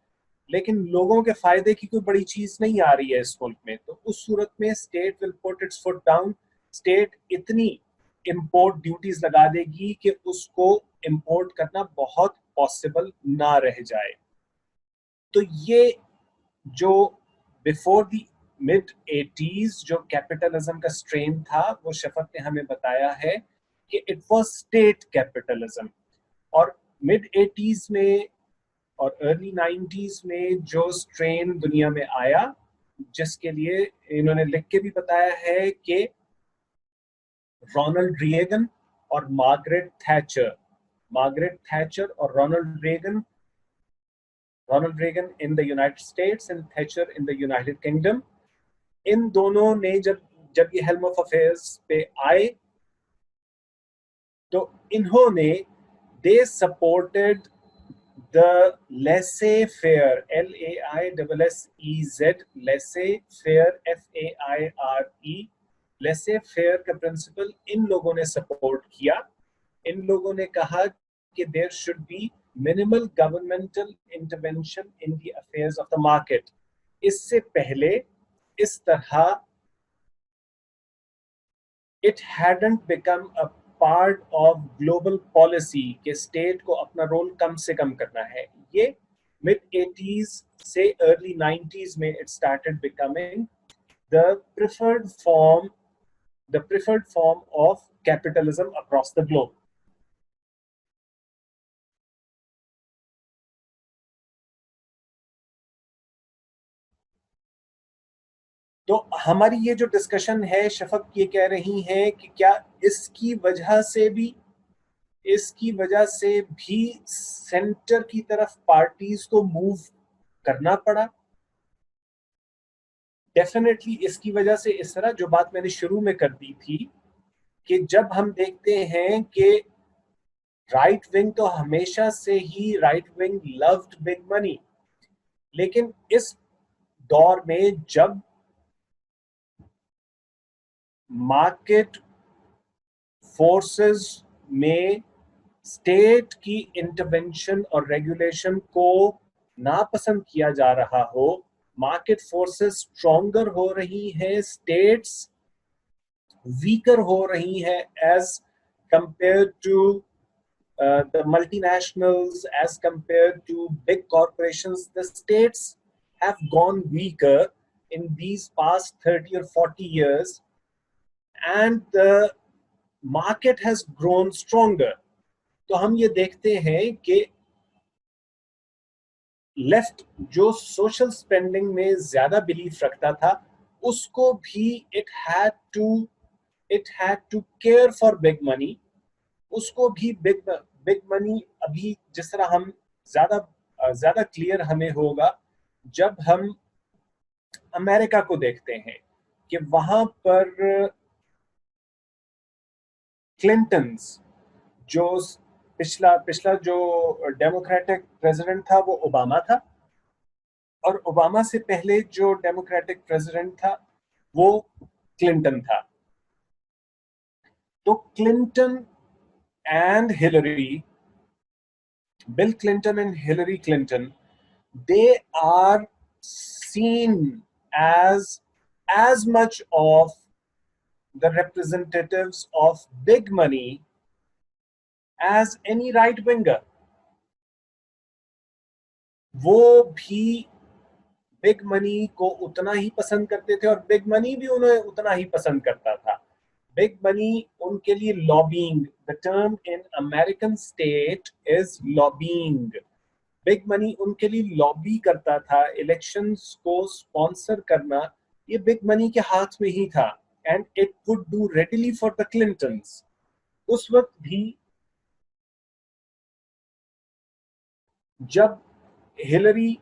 लेकिन लोगों के फायदे की कोई बड़ी चीज नहीं आ रही है इस मुल्क में, तो उस सूरत में state will put it's foot down. State इतनी इंपोर्ट ड्यूटीज लगा देगी कि उसको इंपोर्ट करना बहुत पॉसिबल ना रह जाए. तो ये जो बिफोर द मिड 80s जो कैपिटलिज्म का स्ट्रेन था वो शफक ने हमें बताया है कि इट वाज स्टेट कैपिटलिज्म. और मिड 80s में और अर्ली 90s में जो स्ट्रेन दुनिया में आया, जिसके लिए इन्होंने लिख के भी बताया है कि रोनाल्ड रेगन और मार्गरेट थैचर और Ronald Reagan in the United States and Thatcher in the United Kingdom, इन दोनों ने जब ये हेल्म ऑफ अफेयर्स पे आए तो इन्होंने they supported the laissez-faire, LAISSEZ, laissez-faire, FAIRE, laissez-faire का प्रिंसिपल इन लोगों ने सपोर्ट किया. इन लोगों ने कहा कि there should be minimal governmental intervention in the affairs of the market. इससे पहले इस तरह it hadn't become a part of global policy के स्टेट को अपना रोल कम से कम करना है. ये मिड 80s से अर्ली 90s में it started becoming the preferred form of capitalism across the globe. तो हमारी ये जो डिस्कशन है, शफक ये कह रही हैं कि क्या इसकी वजह से भी सेंटर की तरफ पार्टीज को मूव करना पड़ा। डेफिनेटली इसकी वजह से, इस तरह जो बात मैंने शुरू में कर दी थी कि जब हम देखते हैं कि राइट विंग तो हमेशा से ही right wing loved big money, लेकिन इस दौर में जब मार्केट फोर्सेस में स्टेट की इंटरवेंशन और रेगुलेशन को नापसंद किया जा रहा हो, मार्केट फोर्सेस स्ट्रॉन्गर हो रही हैं, स्टेट्स वीकर हो रही हैं as compare to the multinationals, as compared to big corporations. The states have gone weaker in these past 30 or 40 years, and the market has grown stronger. तो हम ये देखते हैं कि लेफ्ट जो सोशल स्पेंडिंग में ज्यादा बिलीफ रखता था, उसको भी it had to care for big money. उसको भी बिग मनी, अभी जिस तरह हम ज्यादा क्लियर हमें होगा जब हम अमेरिका को देखते हैं कि वहां पर क्लिंटन्स, जो पिछला जो डेमोक्रेटिक प्रेसिडेंट था वो ओबामा था, और ओबामा से पहले जो डेमोक्रेटिक प्रेसिडेंट था वो क्लिंटन था। तो Clinton and Hillary, Bill Clinton and Hillary Clinton, they are seen as much of the representatives of big money as any right winger. वो भी बिग मनी को उतना ही पसंद करते थे और बिग मनी भी उन्हें उतना ही पसंद करता था। बिग मनी उनके लिए lobbying, the term in American state is lobbying. Big money उनके लिए लॉबी करता था, इलेक्शंस को स्पॉन्सर करना ये बिग मनी के हाथ में ही था, and it would do readily for the Clintons. उस वक्त भी जब हिलरी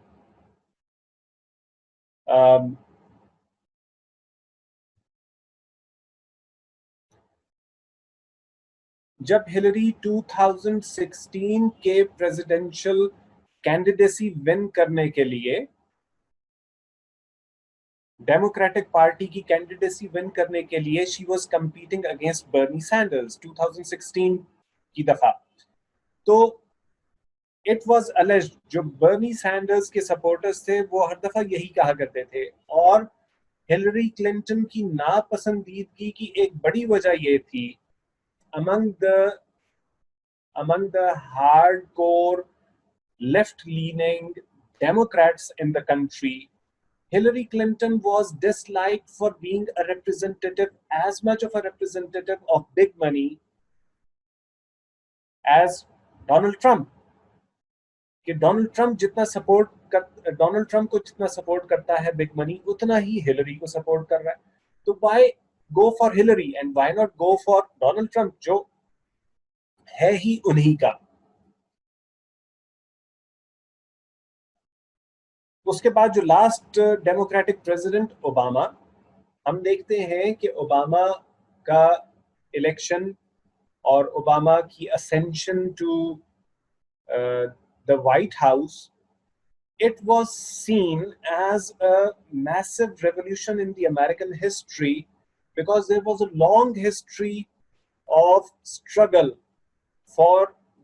जब हिलरी 2016 के प्रेसिडेंशियल कैंडिडेसी विन करने के लिए, डेमोक्रेटिक पार्टी की कैंडिडेसी विन करने के लिए, she was competing against Bernie Sanders 2016 की दफा। तो इट वाज अलेज्ड, जो बर्नी सैंडर्स के सपोर्टर्स थे वो हर दफा यही कहा करते थे, और हिलरी क्लिंटन की नापसंदीदगी की एक बड़ी वजह ये थी among the hardcore left-leaning Democrats in the country, Hillary Clinton was disliked for being a representative, as much of a representative of big money as Donald Trump. कि डोनाल्ड ट्रम्प को जितना सपोर्ट करता है बिग मनी, उतना ही Hillary को support कर रहा है। तो why go for Hillary and why not go for Donald Trump, जो है ही उन्हीं का। उसके बाद जो लास्ट डेमोक्रेटिक प्रेसिडेंट ओबामा, हम देखते हैं कि ओबामा का इलेक्शन और ओबामा की ascension to the White House, it was seen as a massive revolution in the American history, because there was a long history of struggle for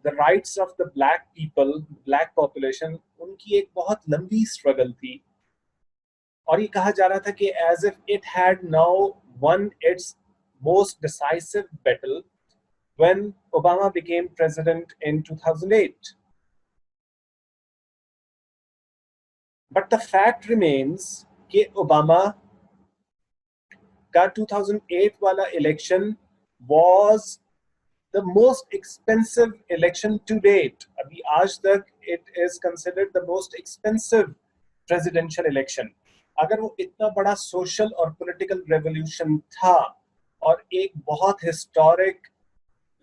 the rights of the black people, black population. उनकी एक बहुत लंबी struggle थी, और ये कहा जा रहा था कि as if it had now won its most decisive battle when Obama became president in 2008. But the fact remains कि ओबामा का 2008 वाला election was the most expensive election to date. अभी आज तक it is considered the most expensive presidential election. अगर वो इतना बड़ा सोशल और पॉलिटिकल रेवोल्यूशन था और एक बहुत हिस्टोरिक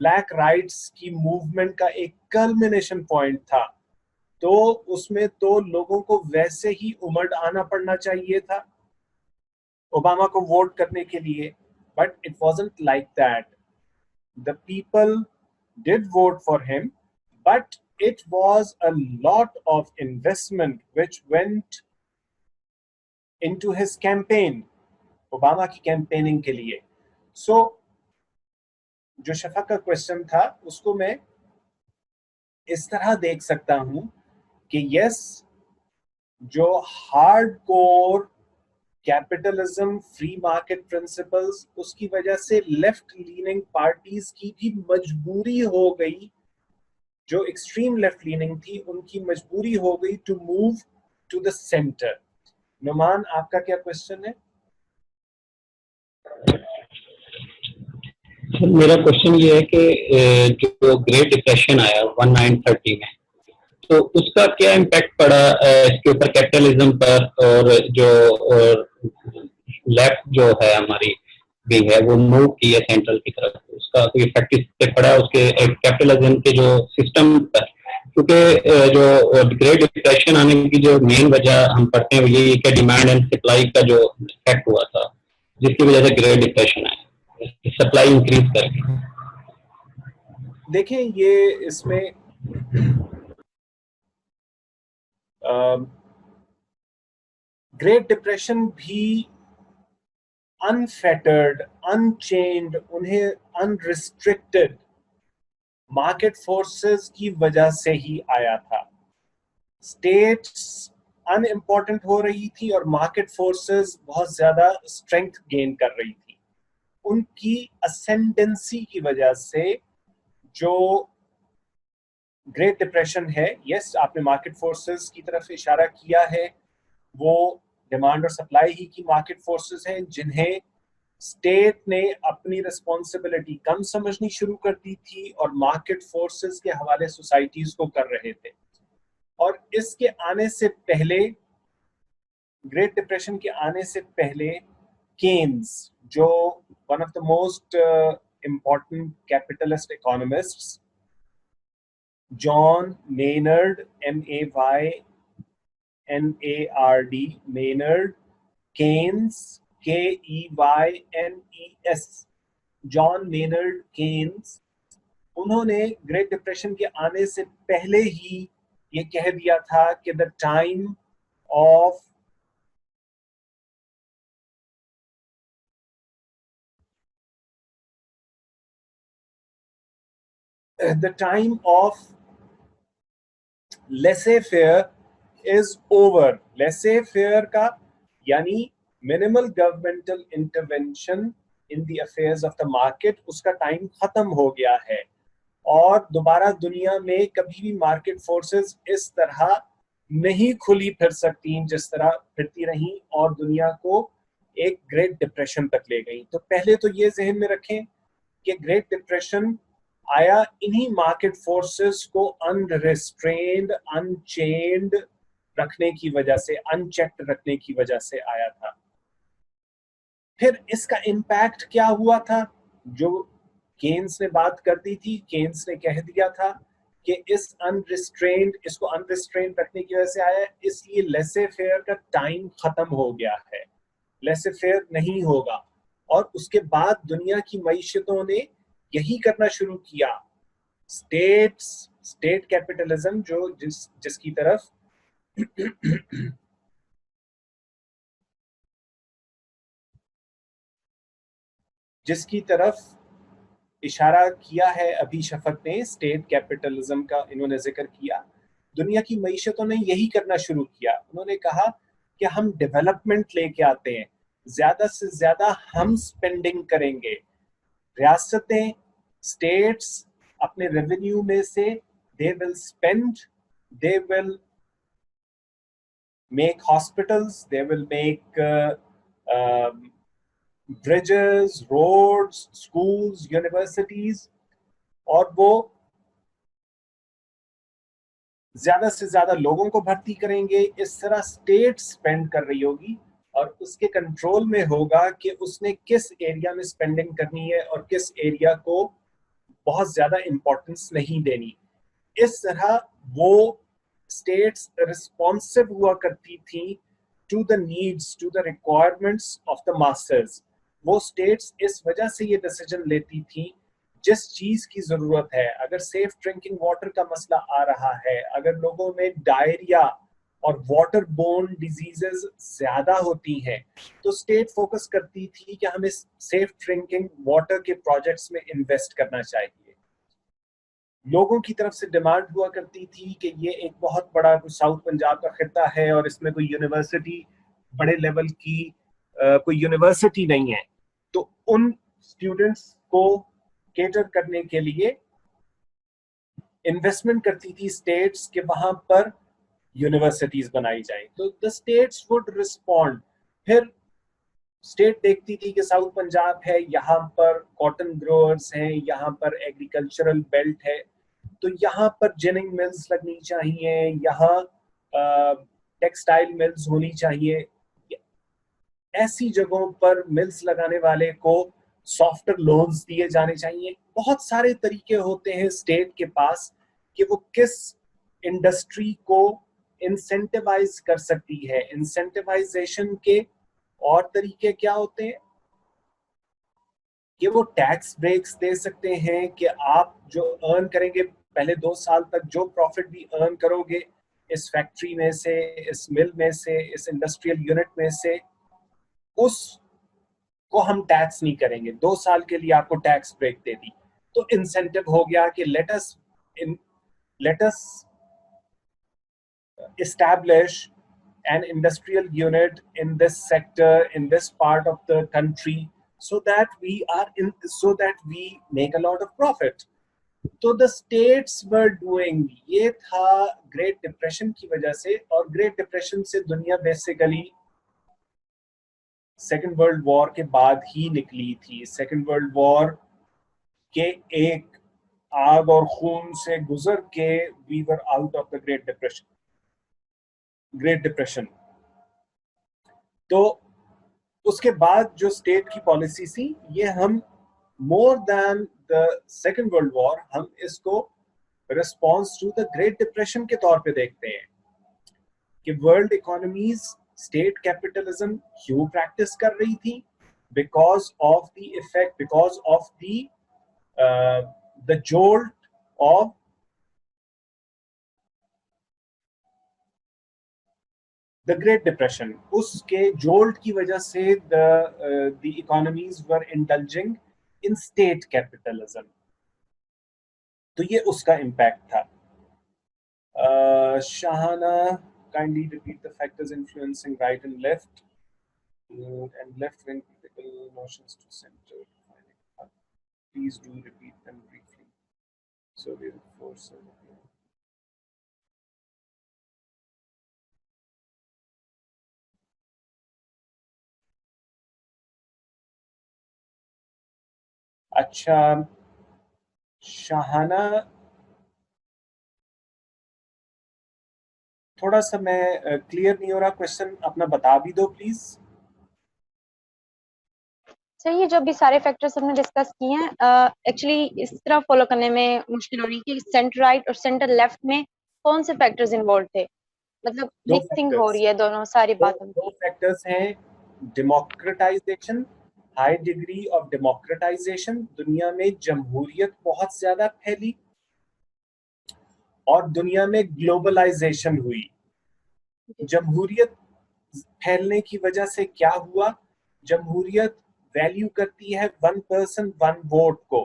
ब्लैक राइट्स की मूवमेंट का एक कल्मिनेशन पॉइंट था, तो उसमें तो लोगों को वैसे ही उमड़ आना पड़ना चाहिए था ओबामा को वोट करने के लिए, but it wasn't like that. The people did vote for him, but it was a lot of investment which went into his campaign, Obama की कैंपेनिंग के लिए. So जो शफक का क्वेश्चन था उसको मैं इस तरह देख सकता हूं कि यस, जो hard core capitalism, free market principles, उसकी वजह से लेफ्ट लीनिंग पार्टीज की भी मजबूरी हो गई, जो एक्सट्रीम लेफ्ट लीनिंग थी उनकी मजबूरी हो गई to move to the centre. Numan, आपका क्या क्वेश्चन है? मेरा क्वेश्चन ये है कि जो ग्रेट डिप्रेशन आया 1930 में, तो उसका क्या इम्पैक्ट पड़ा इसके ऊपर, कैपिटलिज्म पर, और जो लेफ्ट जो है हमारी भी है वो मूव की है सेंट्रल की तरफ, उसका कोई इफेक्ट इस पे पड़ा उसके कैपिटलिज्म के जो सिस्टम पर? क्योंकि जो ग्रेट डिप्रेशन आने की जो मेन वजह हम पढ़ते हैं वो यही है कि डिमांड एंड सप्लाई का जो इफेक्ट हुआ था, जिसकी वजह से ग्रेट डिप्रेशन आया, सप्लाई इंक्रीज करके. देखें, ये इसमें ग्रेट डिप्रेशन भी अनफेटर्ड, अनचेन्ड, उन्हें अनरिस्ट्रिक्टेड मार्केट फोर्सेस की वजह से ही आया था. स्टेट्स अनइम्पॉर्टेंट हो रही थी और मार्केट फोर्सेस बहुत ज्यादा स्ट्रेंथ गेन कर रही थी. उनकी असेंडेंसी की वजह से जो ग्रेट डिप्रेशन है, यस, आपने मार्केट फोर्सेस की तरफ इशारा किया है, वो डिमांड और सप्लाई ही की मार्केट फोर्सेस हैं जिन्हें स्टेट ने अपनी रिस्पॉन्सिबिलिटी कम समझनी शुरू कर दी थी और मार्केट फोर्सेस के हवाले सोसाइटीज को कर रहे थे. और इसके आने से पहले, ग्रेट डिप्रेशन के आने से पहले, केन्स, जो one of the most important capitalist economists, John Maynard, MAYNARD, Maynard, Keynes, KEYNES, John Maynard Keynes, उन्होंने ग्रेट डिप्रेशन के आने से पहले ही ये कह दिया था कि द टाइम ऑफ लेसे फेयर इज ओवर. लेसे फेयर का यानी minimal governmental intervention in the affairs of the market, उसका टाइम खत्म हो गया है. और दोबारा दुनिया में कभी भी मार्केट फोर्सेस इस तरह नहीं खुली फिर सकती जिस तरह फिरती रहीं और दुनिया को एक ग्रेट डिप्रेशन तक ले गई. तो पहले तो ये जहन में रखें कि ग्रेट डिप्रेशन आया इन्हीं मार्केट फोर्सेस को अनरिस्ट्रेन्ड, अनचेन्ड रखने की वजह से, अनचेक्ड रखने की वजह से आया था. फिर इसका इम्पैक्ट क्या हुआ था? जो केन्स ने बात कर दी थी, केन्स ने कह दिया था कि इसको अनरिस्ट्रेन्ड रखने की वजह से आया, इसलिए लेसे फेयर का टाइम खत्म हो गया है, लेसे फेयर नहीं होगा. और उसके बाद दुनिया की मईशतों ने यही करना शुरू किया. स्टेट कैपिटलिज्म, जो जिसकी तरफ इशारा किया है अभी शफक ने, स्टेट कैपिटलिज्म का इन्होंने जिक्र किया. दुनिया की मईशतों ने यही करना शुरू किया. उन्होंने कहा कि हम डेवलपमेंट लेके आते हैं, ज्यादा से ज्यादा हम स्पेंडिंग करेंगे. रियासतें, स्टेट्स अपने रेवेन्यू में से they will spend, they will make hospitals, they will make bridges, roads, schools, universities, और वो ज्यादा से ज्यादा लोगों को भर्ती करेंगे. इस तरह स्टेट स्पेंड कर रही होगी. और उसके कंट्रोल में होगा कि उसने किस एरिया में स्पेंडिंग करनी है और किस एरिया को बहुत ज्यादा इंपॉर्टेंस नहीं देनी। इस तरह वो स्टेट्स रिस्पॉन्सिव हुआ करती थी to the needs, to the requirements of the masters. वो स्टेट्स इस वजह से ये डिसीजन लेती थी जिस चीज की जरूरत है। अगर सेफ ड्रिंकिंग वाटर का मसला आ रहा है, अगर लोगों में डायरिया और वाटर बोर्न डिजीजेस ज्यादा होती हैं, तो स्टेट फोकस करती थी कि हमें सेफ ड्रिंकिंग वाटर के प्रोजेक्ट्स में इन्वेस्ट करना चाहिए। लोगों की तरफ से डिमांड हुआ करती थी कि ये एक बहुत बड़ा साउथ पंजाब का खिता है और इसमें कोई यूनिवर्सिटी, बड़े लेवल की कोई यूनिवर्सिटी नहीं है, तो उन स्टूडेंट्स को केटर करने के लिए इन्वेस्टमेंट करती थी स्टेट्स के वहां पर यूनिवर्सिटीज बनाई जाए। तो द स्टेट्स वुड रिस्पॉन्ड। फिर स्टेट देखती थी कि साउथ पंजाब है, यहाँ पर कॉटन ग्रोअर्स हैं, यहाँ पर एग्रीकल्चरल बेल्ट है, तो यहाँ पर जिनिंग मिल्स लगनी चाहिए, यहाँ टेक्सटाइल मिल्स होनी चाहिए। ऐसी जगहों पर मिल्स लगाने वाले को सॉफ्टर लोन्स दिए जाने चाहिए। बहुत सारे तरीके होते हैं स्टेट के पास कि वो किस इंडस्ट्री को इंसेंटिवाइज कर सकती है। इंसेंटिवाइजेशन के और तरीके क्या होते हैं कि वो टैक्स ब्रेक्स दे सकते हैं कि आप जो अर्न करेंगे पहले 2 साल तक, जो प्रॉफिट भी अर्न करोगे इस फैक्ट्री में से, इस मिल में से, इस इंडस्ट्रियल यूनिट में से, उस को हम टैक्स नहीं करेंगे। 2 साल के लिए आपको टैक्स ब्रेक दे दी, तो इंसेंटिव हो गया कि let us establish an industrial unit in this sector, in this part of the country, so that we make a lot of profit. तो the states were doing, ये था ग्रेट डिप्रेशन की वजह से। और ग्रेट डिप्रेशन से दुनिया basically second world war के बाद ही निकली थी। सेकेंड वर्ल्ड वॉर के एक आग और खून से गुजर के we were out of the great depression. तो उसके बाद जो स्टेट की पॉलिसी थी, ये हम more than the second world war, हम इसको response to the great depression के तौर पे देखते हैं कि वर्ल्ड इकोनॉमीज स्टेट कैपिटलिज्म क्यों प्रैक्टिस कर रही थी, because of the effect, because of the jolt of the great depression. उसके जोल्ट की वजह से the economies were indulging in state capitalism. तो ये उसका इम्पैक्ट था। Shahana, kindly repeat the factors influencing right and left and left wing political motions to center. Please do repeat them briefly so we will force it. अच्छा शाहाना, थोड़ा सा मैं clear नहीं हो रहा, क्वेश्चन अपना बता भी दो प्लीज। सर ये जो भी सारे फैक्टर्स हमने डिस्कस किए हैं, एक्चुअली इस तरह फॉलो करने में मुश्किल हो रही है कि सेंटर राइट और सेंटर लेफ्ट में कौन से फैक्टर्स इन्वॉल्व थे, मतलब मिक्सिंग हो रही है दोनों सारी बातों में। दो फैक्टर्स हैं, democratisation, high degree of democratisation. दुनिया में जमहूरियत बहुत ज्यादा फैली और दुनिया में ग्लोबलाइजेशन हुई। जमहूरियत फैलने की वजह से क्या हुआ, जमहूरियत वैल्यू करती है 1 पर्सन 1 वोट को।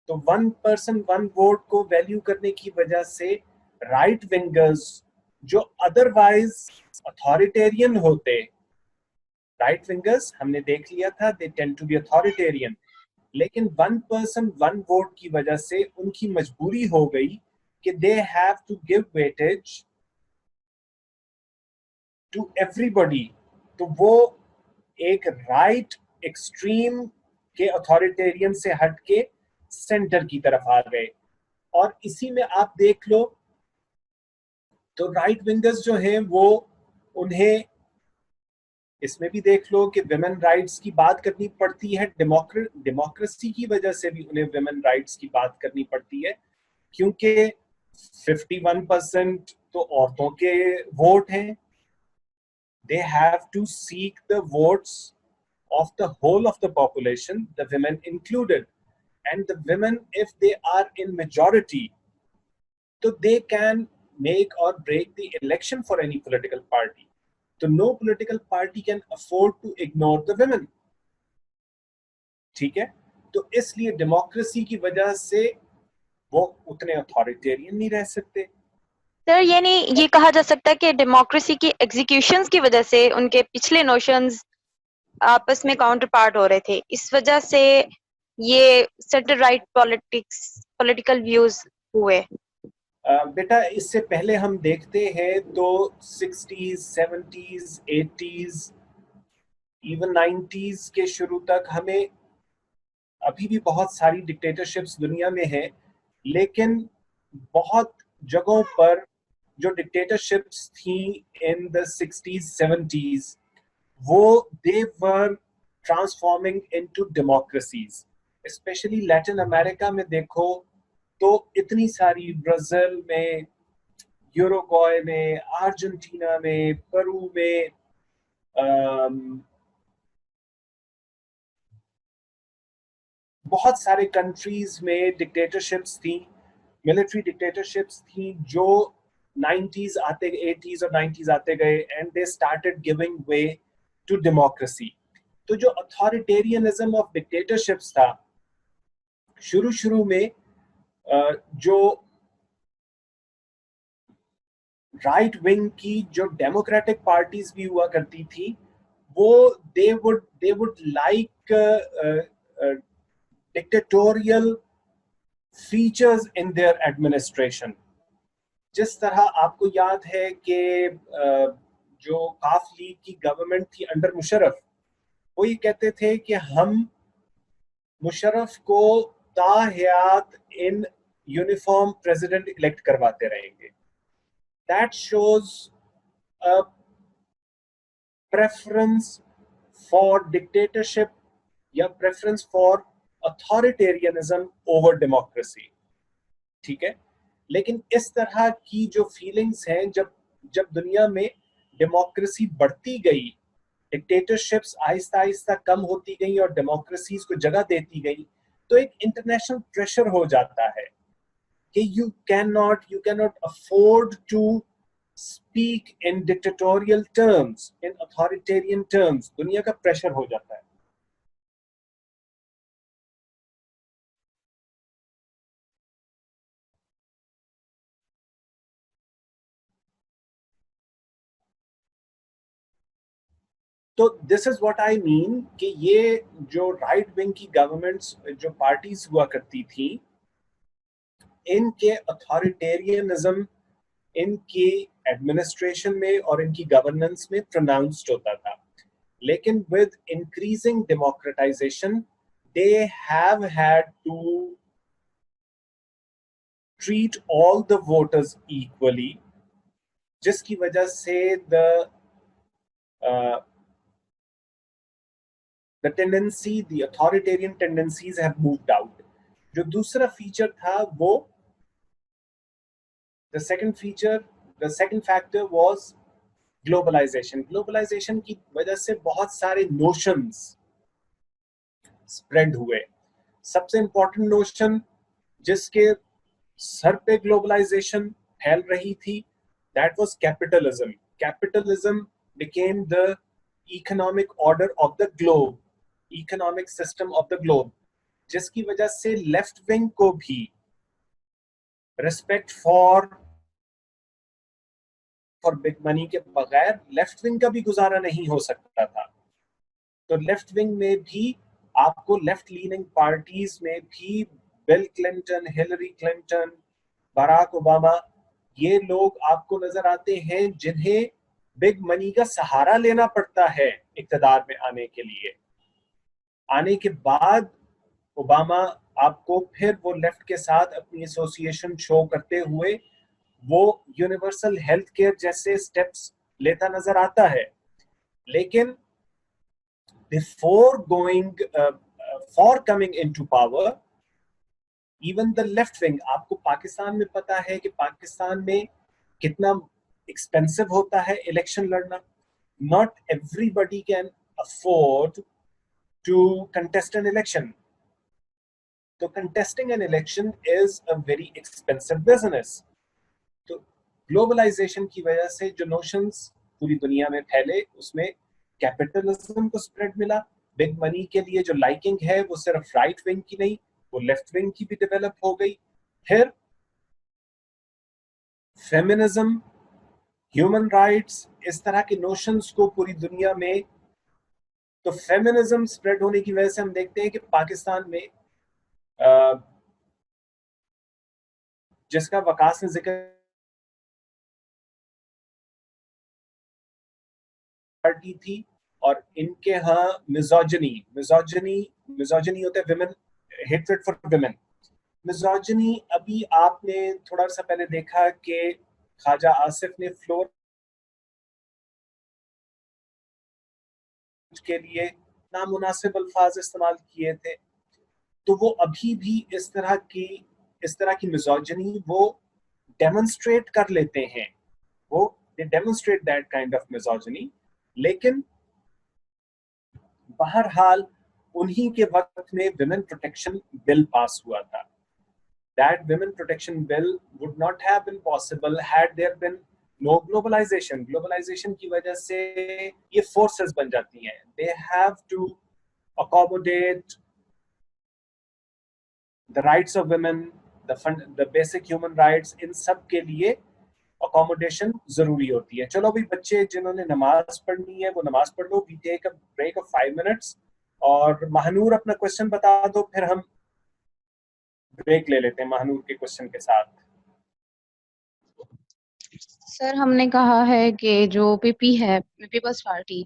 तो 1 पर्सन 1 वोट को वैल्यू करने की वजह से राइट विंगर्स जो अदरवाइज अथॉरिटेरियन होते, राइट विंगर्स हमने देख लिया था, they tend to be authoritarian, लेकिन 1 पर्सन 1 वोट की वजह से उनकी मजबूरी हो गई कि they have to give weightage to everybody. तो वो एक राइट एक्सट्रीम के अथॉरिटेरियन से हट के सेंटर की तरफ आ गए। और इसी में आप देख लो तो राइट विंगर्स जो हैं वो, उन्हें इसमें भी देख लो कि विमेन राइट्स की बात करनी पड़ती है, डेमोक्रेसी की वजह से भी उन्हें विमेन राइट्स की बात करनी पड़ती है, क्योंकि 51% तो औरतों के वोट हैं. They have to seek the votes of the whole of the population, the women included. And the women, if they are in majority, so they can make or break the election for any political party. So no political party can afford to ignore the women. ठीक है? तो इसलिए democracy की वजह से वो उतने authoritarian नहीं रह सकते. सर यानी ये कहा जा सकता है कि डेमोक्रेसी की एग्जीक्यूशंस की वजह से उनके पिछले नोशंस आपस में काउंटर पार्ट हो रहे थे, इस वजह से ये सेंटर राइट पॉलिटिकल व्यूज हुए. बेटा इससे पहले हम देखते हैं तो 60s, 70s, 80s, even 90s के शुरू तक हमें अभी भी बहुत सारी डिक्टेटरशिप्स दुनिया में हैं, लेकिन बहुत जगहों पर जो डिक्टेटरशिप्स थी इन द 60s, 70s, वो they were transforming into democracies. Especially Latin America में देखो तो इतनी सारी, ब्राजील में, यूरुग्वे में, अर्जेंटीना में, पेरू में, बहुत सारे कंट्रीज में डिक्टेटरशिप्स थी, मिलिट्री डिक्टेटरशिप्स थी, जो 90s आते, 80s और 90s आते गए, and they started giving way to democracy. तो जो अथॉरिटेरियनिज्म ऑफ डिक्टेटरशिप्स था शुरू में, जो राइट विंग की जो डेमोक्रेटिक पार्टीज भी हुआ करती थी, वो they would like dictatorial features in their administration. जिस तरह आपको याद है कि जो काफ लीग की गवर्नमेंट थी अंडर मुशर्रफ, वो ये कहते थे कि हम मुशर्रफ को ताहयात इन यूनिफॉर्म प्रेसिडेंट इलेक्ट करवाते रहेंगे. That shows a preference for dictatorship या preference for authoritarianism over democracy. ठीक है, लेकिन इस तरह की जो फीलिंग्स हैं, जब दुनिया में डेमोक्रेसी बढ़ती गई, डिक्टेटरशिप्स आहिस्ता आहिस्ता कम होती गई और डेमोक्रेसीज को जगह देती गई, तो एक इंटरनेशनल प्रेशर हो जाता है कि you can not afford to speak in dictatorial terms, in authoritarian terms. दुनिया का प्रेशर हो जाता है. तो this is what I mean कि ये जो राइट विंग की गवर्नमेंट्स, जो पार्टीज हुआ करती थी, इनके अथॉरिटेरियनिज्म इनकी एडमिनिस्ट्रेशन में और इनकी गवर्नेंस में प्रोनाउंस्ड होता था. लेकिन with increasing democratisation they have had to treat all the voters equally, जिसकी वजह से the tendency, the authoritarian tendencies have moved out. जो दूसरा फीचर था वो, the second factor was globalization. Globalization की वजह से बहुत सारे notions spread हुए. सबसे important notion जिसके सर पे globalization फैल रही थी, that was capitalism. Capitalism became the economic order of the globe, economic system of the globe, जिसकी वजह से लेफ्ट विंग को भी रिस्पेक्ट फॉर बिग मनी के बगैर लेफ्ट विंग का भी गुजारा नहीं हो सकता था. तो लेफ्ट विंग में भी आपको, लेफ्ट लीनिंग पार्टीज में भी Bill Clinton, Hillary Clinton, Barack Obama, ये लोग आपको नजर आते हैं जिन्हें बिग मनी का सहारा लेना पड़ता है इक्तदार में आने के लिए. आने के बाद ओबामा आपको फिर वो लेफ्ट के साथ अपनी एसोसिएशन शो करते हुए वो यूनिवर्सल हेल्थ केयर जैसे स्टेप्स लेता नजर आता है. लेकिन before coming into power, even the left wing, आपको पाकिस्तान में पता है कि पाकिस्तान में कितना expensive होता है election लड़ना. Not everybody can afford to contest an election. So contesting an election is a very expensive business. तो ग्लोबलाइजेशन की वजह से जो नोशंस पूरी दुनिया में फैले, उसमें कैपिटलिज्म को स्प्रेड मिला. बिग मनी के लिए जो लाइकिंग है वो सिर्फ राइट विंग की नहीं, वो लेफ्ट विंग की भी डेवलप हो गई. फिर फेमिनिज्म, ह्यूमन राइट्स, इस तरह के नोशंस को पूरी दुनिया में, तो फेमिनिज्म स्प्रेड होने की वजह से हम देखते हैं कि पाकिस्तान में जिसका वकास ने जिक्र पार्टी थी, और इनके यहाँ मिजोजिनी होता है विमेन, हेट्रेड फॉर विमेन. मिजोजिनी अभी आपने थोड़ा सा पहले देखा कि ख्वाजा आसिफ ने फ्लोर के लिए नामुनासिब अल्फाज इस्तेमाल किए थे. तो वो अभी भी इस तरह की मिजोजिनी वो डेमोन्स्ट्रेट कर लेते हैं, वो दे डेमोन्स्ट्रेट दैट काइंड ऑफ मिजोजिनी. लेकिन बहरहाल उन्हीं के वक्त में विमेन प्रोटेक्शन बिल पास हुआ था. That women protection bill would not have been possible had there been no globalisation. Globalisation की वजह से ये फोर्सेस बन जाती हैं. They have to accommodate the rights of women, the basic human rights. इन सब के लिए अकोमोडेशन जरूरी होती है. चलो भाई बच्चे जिन्होंने नमाज पढ़नी है वो नमाज पढ़ लो. We take a break of 5 minutes. और महानूर अपना क्वेश्चन बता दो, फिर हम ब्रेक ले लेते हैं महानूर के क्वेश्चन के साथ. सर हमने कहा है कि जो पीपी है, पीपल्स पार्टी,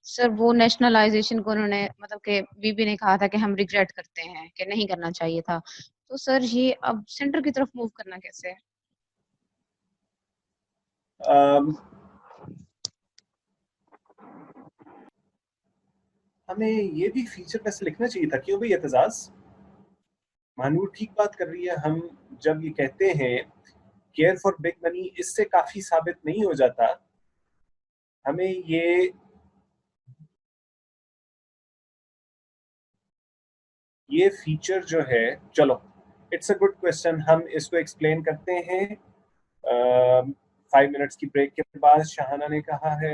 सर वो नेशनलाइजेशन को उन्होंने मतलब कि बीबी ने कहा था कि हम रिग्रेट करते हैं कि नहीं करना चाहिए था. तो सर ये अब सेंटर की तरफ मूव करना कैसे है? हमें ये भी फीचर वैसे लिखना चाहिए था. क्यों भाई एतजाज? महानूर ठीक बात कर रही है. हम जब ये कहते हैं केयर फॉर बिग मनी, इससे काफी साबित नहीं हो जाता. हमें ये फीचर जो है, चलो इट्स अ गुड क्वेश्चन, हम इसको एक्सप्लेन करते हैं 5 minutes की ब्रेक के बाद. शाहाना ने कहा है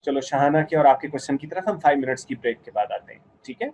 चलो शाहाना के और आपके क्वेश्चन की तरफ हम 5 minutes की ब्रेक के बाद आते हैं. ठीक है.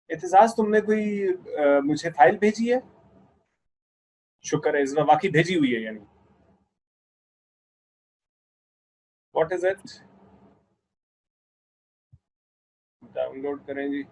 एतजाज तुमने कोई मुझे फाइल भेजी है? शुक्र है, इस बार वाकई भेजी हुई है. यानी व्हाट इज इट? डाउनलोड करें जी.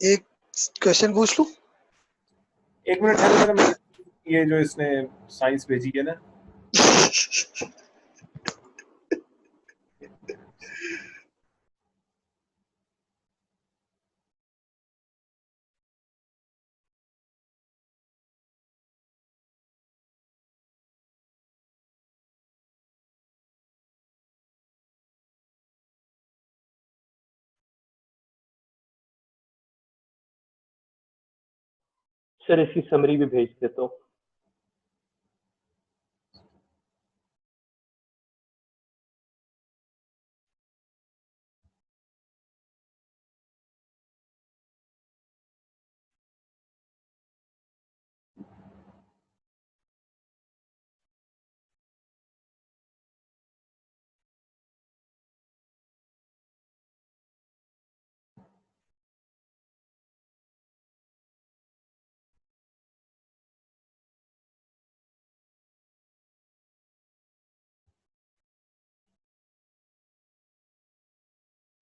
एक क्वेश्चन पूछ लूं? एक मिनट ठहरो जरा, मैं ये जो इसने साइंस भेजी है ना, सर इसकी समरी भी भेज देता हूँ।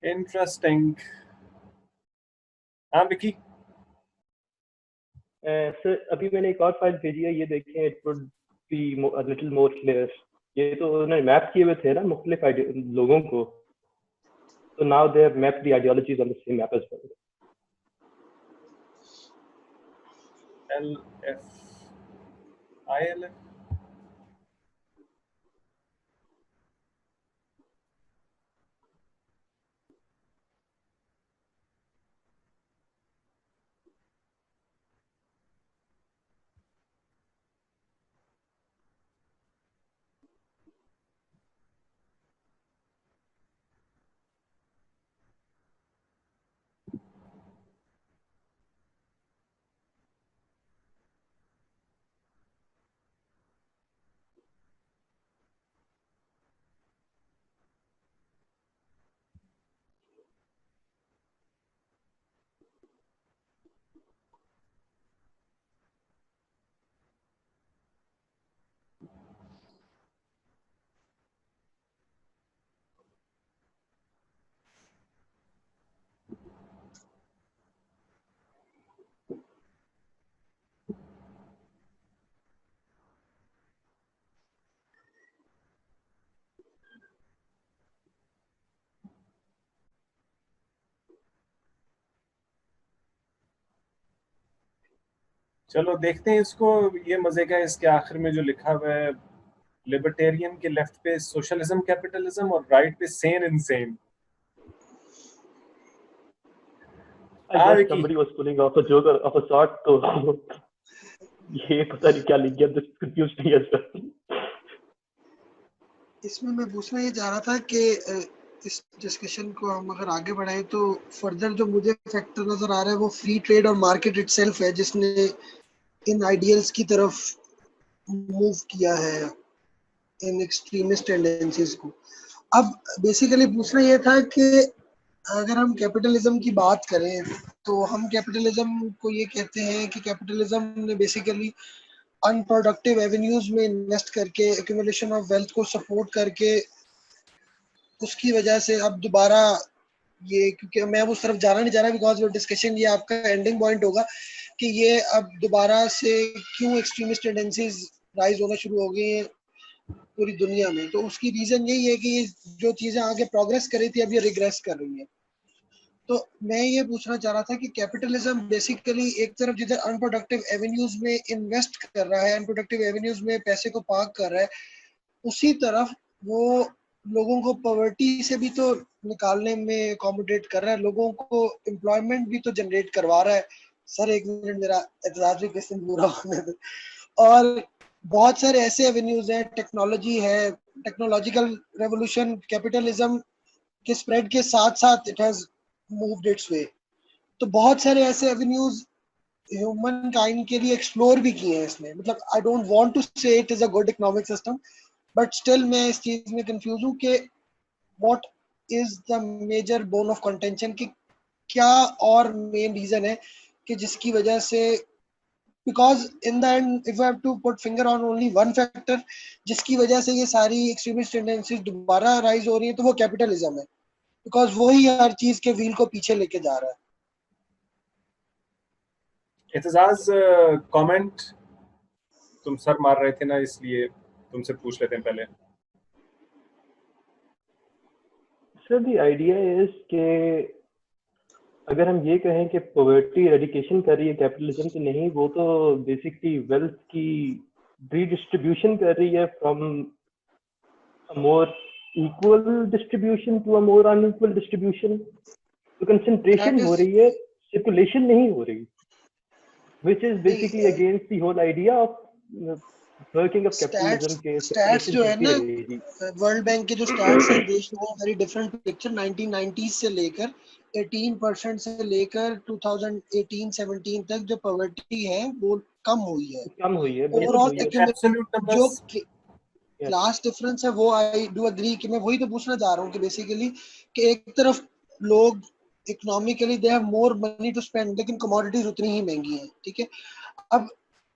इंटरेस्टिंग। हाँ विकी, सर अभी मैंने एक और फाइल भेजी है, ये देखें, it would be little more clear. ये तो उन्होंने मैप किए हुए थे ना मुख्तलिफ लोगों को, तो now they have mapped the ideologies on the same map as well. LFILF चलो देखते हैं इसको। ये मजे का है, इसके आखिर में जो लिखा हुआ है, लिबर्टेरियन के लेफ्ट पे सोशलिज्म कैपिटलिज्म और राइट पे Sen insane. I guess somebody was pulling off a joke of a sort, तो ये पता नहीं क्या लिख गया, this confused me as well। इसमें मैं पूछना ये चाह रहा था कि इस डिस्कशन को हम अगर आगे बढ़ाएं तो फर्दर जो मुझे फैक्टर नजर आ रहा है वो फ्री ट्रेड और मार्केट इटसेल्फ है, जिसने इन आइडियल्स की तरफ मूव किया है, इन एक्सट्रीमिस्ट टेंडेंसीज को। अब बेसिकली पूछना ये था कि अगर हम कैपिटलिज्म की बात करें तो हम कैपिटलिज्म को ये कहते हैं कि कैपिटलिज्म ने बेसिकली अनप्रोडक्टिव एवेन्यूज में इन्वेस्ट करके एक्यूमुलेशन ऑफ वेल्थ को सपोर्ट करके उसकी वजह से अब दोबारा ये, क्योंकि मैं उस तरफ जाना नहीं चाह रहा बिकॉज वो डिस्कशन ये आपका एंडिंग पॉइंट होगा कि ये अब दोबारा से क्यों एक्सट्रीमिस्ट टेंडेंसीज राइज होना शुरू हो गई हैं पूरी दुनिया में। तो उसकी रीजन यही है कि ये जो चीजें आगे प्रोग्रेस कर रही थी अब ये रिग्रेस कर रही है। तो मैं ये पूछना चाह रहा था कि कैपिटलिज्म बेसिकली एक तरफ जिधर अनप्रोडक्टिव एवेन्यूज में इन्वेस्ट कर रहा है, अनप्रोडक्टिव एवेन्यूज में पैसे को पार्क कर रहा है, उसी तरफ वो लोगों को पॉवर्टी से भी तो निकालने में अकोमोडेट कर रहा है, लोगों को एम्प्लॉयमेंट भी तो जनरेट करवा रहा है। सर एक मिनट मेरा एतजाजी क्वेश्चन पूरा होने दो। और बहुत सारे ऐसे एवेन्यूज हैं, टेक्नोलॉजी है, टेक्नोलॉजिकल रेवोल्यूशन कैपिटलिज्म के स्प्रेड के साथ साथ इट हैज मूव्ड इट्स वे। तो बहुत सारे ऐसे एवेन्यूज ह्यूमन काइंड के लिए एक्सप्लोर भी किए हैं इसने। मतलब I don't want to say it is a good economic system, but still मैं इस चीज में कंफ्यूज हूँ कि what is the major bone of contention, कि क्या और मेन रीजन है कि जिसकी वजह से, because in the end if I have to put finger on only one factor जिसकी वजह से ये सारी एक्सट्रीमिस्ट टेंडेंसीज दोबारा राइज हो रही है, तो वो कैपिटलिज्म है, बिकॉज वही हर चीज के व्हील को पीछे लेके जा रहा है। एतजाज कमेंट, तुम सर मार रहे थे ना इसलिए तुमसे पूछ लेते हैं पहले। सर द आइडिया इज कि अगर हम ये कहें कि पॉवर्टी एडिकेशन कर रही है कैपिटलिज्म, तो नहीं, वो तो बेसिकली वेल्थ की रीडिस्ट्रीब्यूशन कर रही है from a more equal distribution to a more unequal distribution. तो कंसंट्रेशन हो रही है, सर्कुलेशन नहीं हो रही, which is basically against the whole idea of working of capitalism के स्टैट्स जो है ना, रहेगी। वर्ल्ड बैंक के जो स्टैट्स हैं, दे show a very different picture. 1990s से लेकर 18% से लेकर 2018-17 तक जो पॉवर्टी है वो कम हुई है, कम हुई है, ओवरऑल एब्सोल्यूट जो नंबर्स। क्लास डिफरेंस है वो आई डू एग्री कि मैं वही तो पूछना चाह रहा हूँ कि बेसिकली कि एक तरफ लोग economically they have more money to spend, लेकिन कमोडिटीज उतनी ही महंगी हैं, ठीक है। अब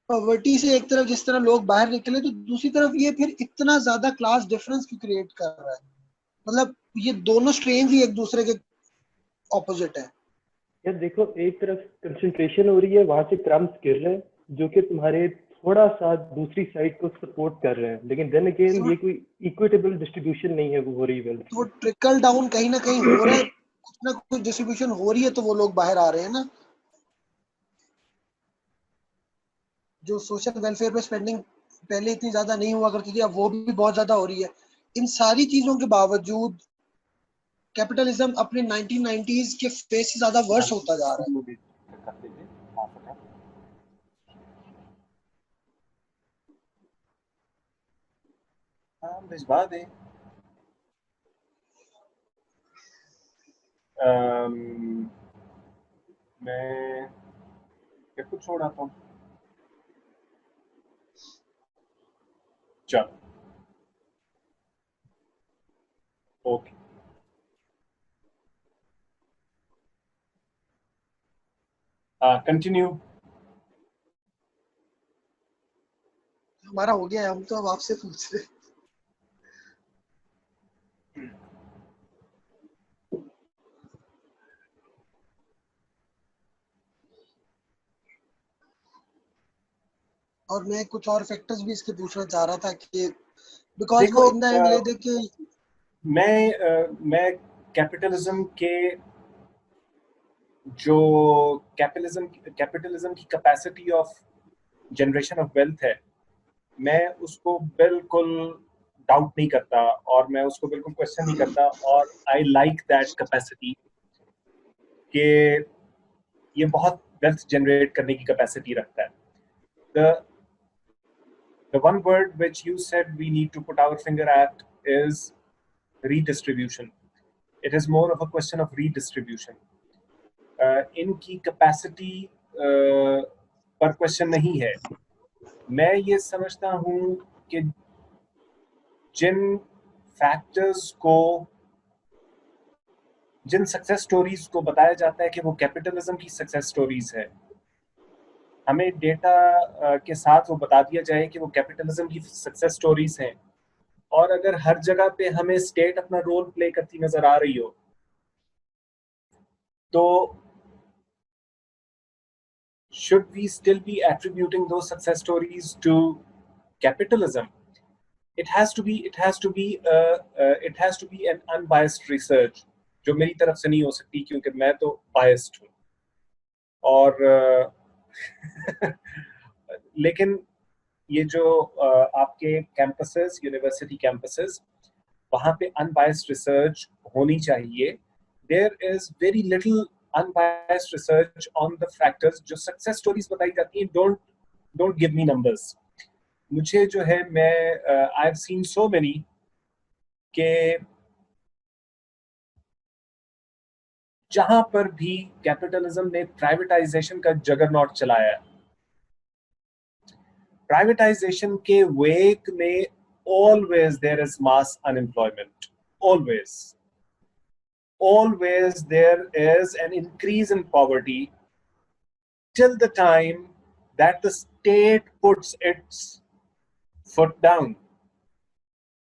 पॉवर्टी से एक तरफ जिस तरह लोग बाहर निकले, तो दूसरी तरफ ये फिर इतना ज्यादा क्लास डिफरेंस क्यों क्रिएट कर रहा है? मतलब ये दोनों स्ट्रेन ही एक दूसरे के ऑपोजिट है। यार देखो, एक तरफ कंसंट्रेशन हो रही है, वहां से क्रम्स गिर रहे हैं जो कि तुम्हारे थोड़ा सा दूसरी साइड को सपोर्ट कर रहे हैं, लेकिन देन अगेन ये कोई इक्विटेबल डिस्ट्रीब्यूशन नहीं है वो हो रही वेल्थ। तो वो ट्रिकल डाउन कहीं ना कहीं हो रहा है, कुछ ना कुछ डिस्ट्रीब्यूशन हो रही है, तो वो लोग बाहर आ रहे हैं ना। जो सोशल वेलफेयर पे स्पेंडिंग पहले इतनी ज्यादा नहीं हुआ करती थी, अब वो भी बहुत ज्यादा हो रही है। इन सारी चीजों के बावजूद कैपिटलिज्म अपने 1990s के फेस से ज्यादा वर्स होता जा रहा है। भिजवा दें। मैं कुछ छोड़ आता हूँ। चलो, ओके। कंटिन्यू। हमारा हो गया है, हम तो अब आपसे पूछ रहे हैं। और मैं कुछ और फैक्टर्स भी इसके पूछना चाह रहा था कि बिकॉज वो इन द एंड ये देखिए, मैं कैपिटलिज्म के जो कैपिटलिज्म की capacity of generation of wealth है, मैं उसको बिल्कुल डाउट नहीं करता और मैं उसको बिल्कुल क्वेश्चन नहीं करता, और आई लाइक दैट कैपेसिटी कि ये बहुत वेल्थ जनरेट करने की कैपेसिटी रखता है। The one word which you said we need to put our finger at is redistribution. It is more of a question of redistribution. इनकी कैपेसिटी पर question नहीं है। मैं ये समझता हूँ कि जिन फैक्टर्स को, जिन सक्सेस स्टोरीज को बताया जाता है कि वो कैपिटलिज्म की सक्सेस स्टोरीज है, हमें डेटा के साथ वो बता दिया जाए कि वो कैपिटलिज्म की सक्सेस स्टोरीज हैं, और अगर हर जगह पे हमें स्टेट अपना रोल प्ले करती नजर आ रही हो, तो should we still be attributing those success stories to capitalism? It has to be an unbiased research, जो मेरी तरफ से नहीं हो सकती क्योंकि मैं तो biased हूँ। और लेकिन ये जो आपके कैंपसेस, यूनिवर्सिटी कैंपसेस, वहाँ पे अनबायस्ड रिसर्च होनी चाहिए। There is very little unbiased research on the factors. जो सक्सेस स्टोरीज बताई जाती हैं, डोंट गिव मी नंबर्स। मुझे जो है, मैं I have seen so many के जहां पर भी कैपिटलिज्म ने प्राइवेटाइजेशन का जगरनॉट चलाया है, प्राइवेटाइजेशन के वेक में always there is mass unemployment. Always there is an increase in poverty till the time that the state puts its foot down.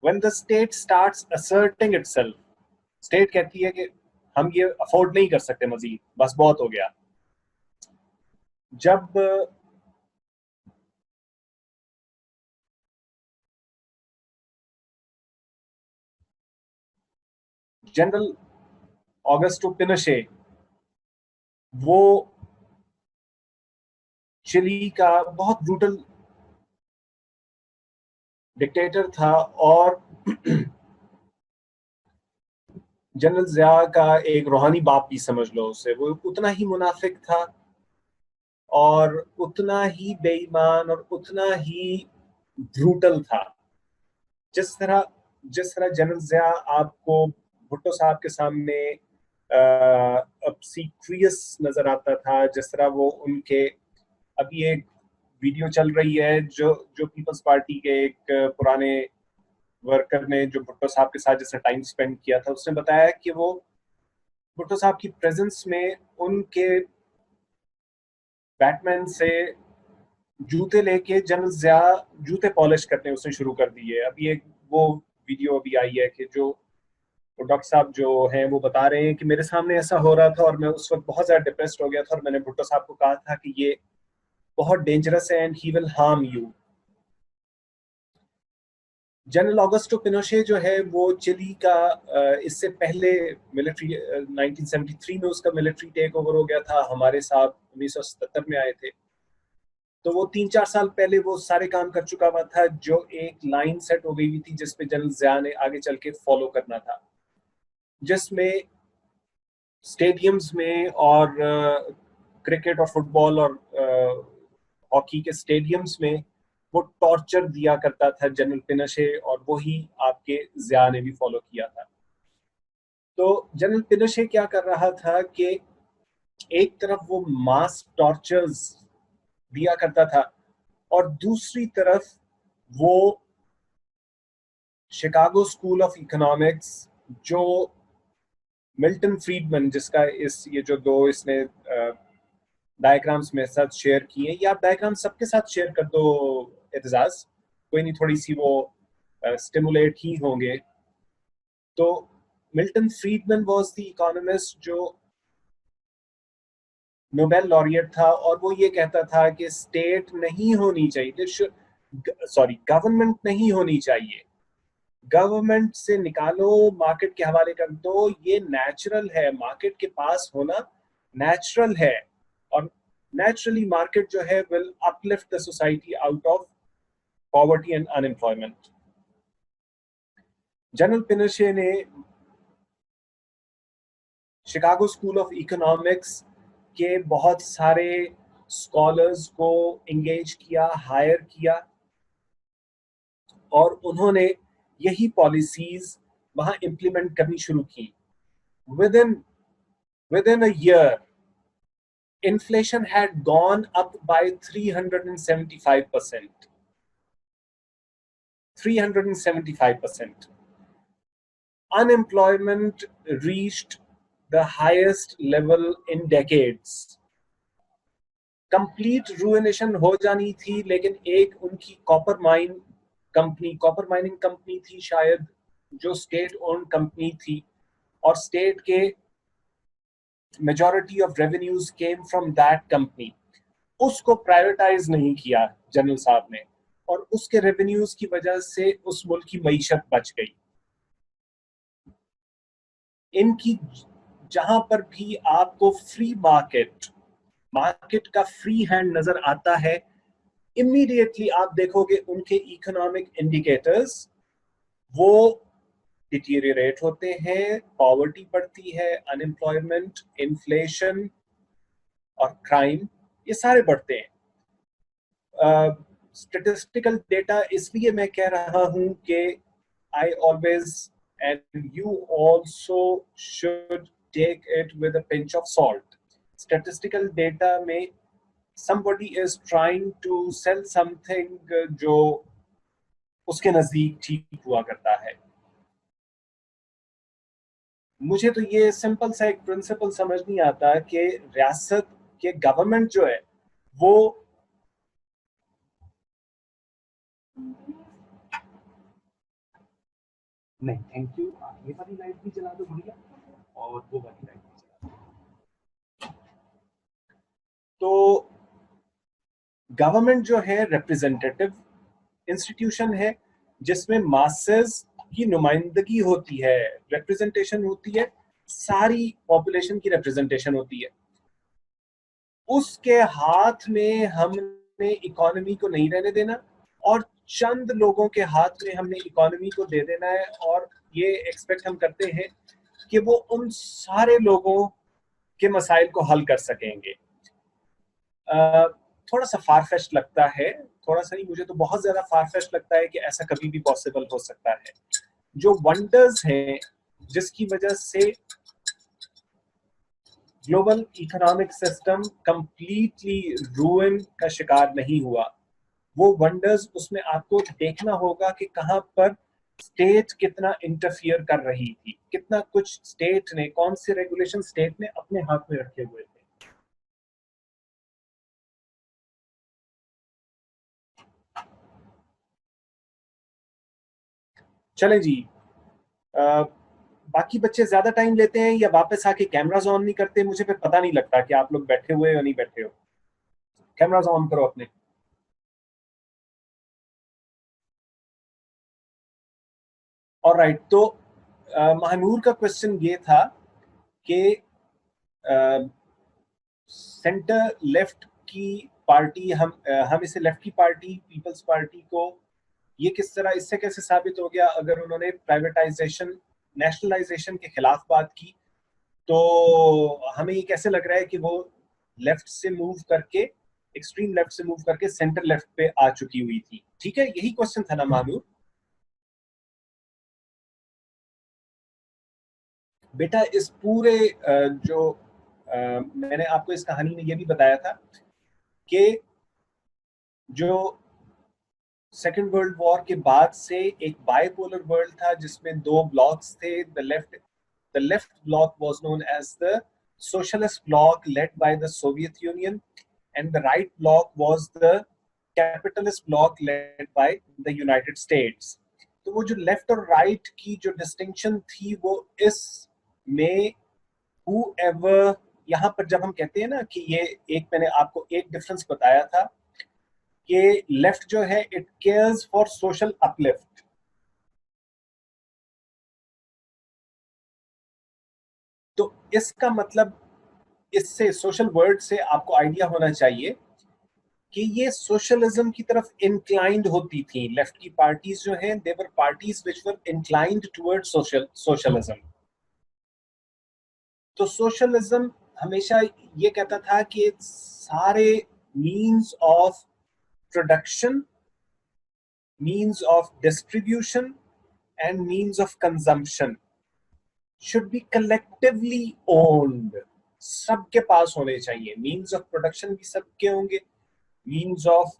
When the state starts asserting itself, state कहती है कि हम ये afford नहीं कर सकते मजीद, बस बहुत हो गया, जब जनरल ऑगस्टो पिनोशे, वो चिली का बहुत ब्रूटल डिक्टेटर था और जनरल जिया का एक रूहानी बाप भी समझ लो उसे, वो उतना ही मुनाफिक था और उतना ही बेईमान और उतना ही ब्रूटल था। जिस तरह जनरल जिया आपको भुट्टो साहब के सामने obsequious नजर आता था, जिस तरह वो उनके, अभी एक वीडियो चल रही है जो पीपल्स पार्टी के एक पुराने वर्कर ने जो भुट्टो साहब के साथ जिसने टाइम स्पेंड किया था, उसने बताया कि वो भुट्टो साहब की प्रेजेंस में उनके बैटमैन से जूते लेके जनरल जिया जूते पॉलिश करने उसने शुरू कर दिए। अभी एक वो वीडियो अभी आई है कि जो डॉक्टर साहब जो हैं वो बता रहे हैं कि मेरे सामने ऐसा हो रहा था और मैं उस वक्त बहुत ज्यादा डिप्रेस्ड हो गया था और मैंने भुट्टो साहब को कहा था कि ये बहुत डेंजरस है and he will harm you. General Augusto Pinochet जो है वो चिली का इससे पहले मिलिट्री 1973 में उसका मिलिट्री टेक ओवर हो गया था, हमारे साथ 1977 में आए थे। तो वो 3-4 साल पहले वो सारे काम कर चुका हुआ था जो एक लाइन सेट हो गई हुई थी जिसपे जनरल जिया ने आगे चल के फॉलो करना था, जिसमें स्टेडियम्स में और क्रिकेट और फुटबॉल और हॉकी के स्टेडियम्स में वो टॉर्चर दिया करता था जनरल पिनोशे, और वही आपके जिया ने भी फॉलो किया था। तो जनरल पिनोशे क्या कर रहा था कि एक तरफ वो मास टॉर्चर्स दिया करता था और दूसरी तरफ वो शिकागो स्कूल ऑफ इकोनॉमिक्स, जो मिल्टन फ्रीडमैन, जिसका ये जो दो इसने डायग्राम्स मेरे साथ शेयर किए, ये आप डायग्राम सबके साथ शेयर कर दो एतजाज, कोई नहीं, थोड़ी सी वो स्टिमुलेट ही होंगे। तो Milton Friedman was the economist जो नोबेल लॉरिएट था, और वो ये कहता था कि स्टेट नहीं होनी चाहिए, गवर्नमेंट नहीं होनी चाहिए, गवर्नमेंट से निकालो, मार्केट के हवाले कर दो, ये नेचुरल है, मार्केट के पास होना नेचुरल है, और नेचुरली मार्केट जो है will uplift the society out of poverty and unemployment. General Pinochet ने शिकागो स्कूल ऑफ इकोनॉमिक्स के बहुत सारे स्कॉलर्स को एंगेज किया, हायर किया, और उन्होंने यही पॉलिसीज वहां इंप्लीमेंट करनी शुरू की। within a year, inflation had gone up by 375%. 375%. Unemployment reached the highest level in decades. Complete ruination हो जानी थी, लेकिन एक उनकी कॉपर माइनिंग कंपनी थी शायद, जो स्टेट ओन्ड कंपनी थी, और स्टेट के majority of revenues came from that company, उसको प्राइवेटाइज नहीं किया जनरल साहब ने, और उसके रेवेन्यूज की वजह से उस मुल्क की मईशत बच गई। इनकी जहां पर भी आपको फ्री मार्केट का फ्री हैंड नजर आता है, इमीडिएटली आप देखोगे उनके इकोनॉमिक इंडिकेटर्स वो डिटीरियरेट होते हैं, पॉवर्टी बढ़ती है, अनएम्प्लॉयमेंट, इन्फ्लेशन और क्राइम, ये सारे बढ़ते हैं। स्टैटिस्टिकल डेटा इसलिए मैं कह रहा हूं कि I always and you also should take it with a pinch of salt. Statistical data में somebody is trying to sell something जो उसके नजदीक ठीक हुआ करता है। मुझे तो ये सिंपल सा एक प्रिंसिपल समझ नहीं आता कि रियासत के गवर्नमेंट जो है वो नहीं, थैंक यू, ये वाली लाइट भी जला दो भैया, और वो वाली लाइट भी जला दो। तो गवर्नमेंट जो है रिप्रेजेंटेटिव इंस्टीट्यूशन है जिसमें मासेस की नुमाइंदगी होती है, रिप्रेजेंटेशन होती है, सारी पॉपुलेशन की रिप्रेजेंटेशन होती है। उसके हाथ में हमने इकोनॉमी को नहीं रहने देना और चंद लोगों के हाथ में हमने इकोनॉमी को दे देना है, और ये एक्सपेक्ट हम करते हैं कि वो उन सारे लोगों के मसाइल को हल कर सकेंगे। थोड़ा सा फारफेस्ट लगता है, थोड़ा सा नहीं, मुझे तो बहुत ज्यादा फारफेस्ट लगता है कि ऐसा कभी भी पॉसिबल हो सकता है। जो वंडर्स हैं जिसकी वजह से ग्लोबल इकोनॉमिक सिस्टम कंप्लीटली रूइन का शिकार नहीं हुआ, वो वंडर्स उसमें आपको देखना होगा कि कहां पर स्टेट कितना इंटरफियर कर रही थी, कितना कुछ स्टेट ने, कौन से रेगुलेशन स्टेट ने अपने हाथ में रखे हुए थे। चले जी, बाकी बच्चे ज्यादा टाइम लेते हैं या वापस आके कैमरास ऑन नहीं करते, मुझे फिर पता नहीं लगता कि आप लोग बैठे हुए हो या नहीं बैठे हो। कैमरास ऑन करो अपने। ऑलराइट, तो महानूर का क्वेश्चन ये था कि सेंटर लेफ्ट की पार्टी, हम इसे लेफ्ट की पार्टी, पीपल्स पार्टी को ये किस तरह, इससे कैसे साबित हो गया अगर उन्होंने प्राइवेटाइजेशन, नेशनलाइजेशन के खिलाफ बात की, तो हमें ये कैसे लग रहा है कि वो लेफ्ट से मूव करके, एक्सट्रीम लेफ्ट से मूव करके सेंटर लेफ्ट पे आ चुकी हुई थी। ठीक है, यही क्वेश्चन था ना महानूर? बेटा इस पूरे जो मैंने आपको इस कहानी में ये भी बताया था कि जो सेकेंड वर्ल्ड वॉर के बाद से एक बाइपोलर वर्ल्ड था जिसमें दो ब्लॉक्स थे। The left bloc was known as the socialist bloc led by the Soviet Union, and the right bloc was the capitalist bloc led by the United States. तो वो जो लेफ्ट और right की जो डिस्टिंक्शन थी वो इस में whoever, यहाँ पर जब हम कहते हैं ना कि ये एक, मैंने आपको एक डिफरेंस बताया था कि लेफ्ट जो है it cares for social uplift, तो इसका मतलब, इससे सोशल वर्ड से आपको आइडिया होना चाहिए कि ये सोशलिज्म की तरफ इंक्लाइंड होती थी। लेफ्ट की पार्टीज जो हैं, they were parties which were inclined towards socialism. तो सोशलिज्म हमेशा ये कहता था कि सारे means of production, means of distribution and means of consumption should be collectively owned, सबके पास होने चाहिए। means of production भी सबके होंगे, means of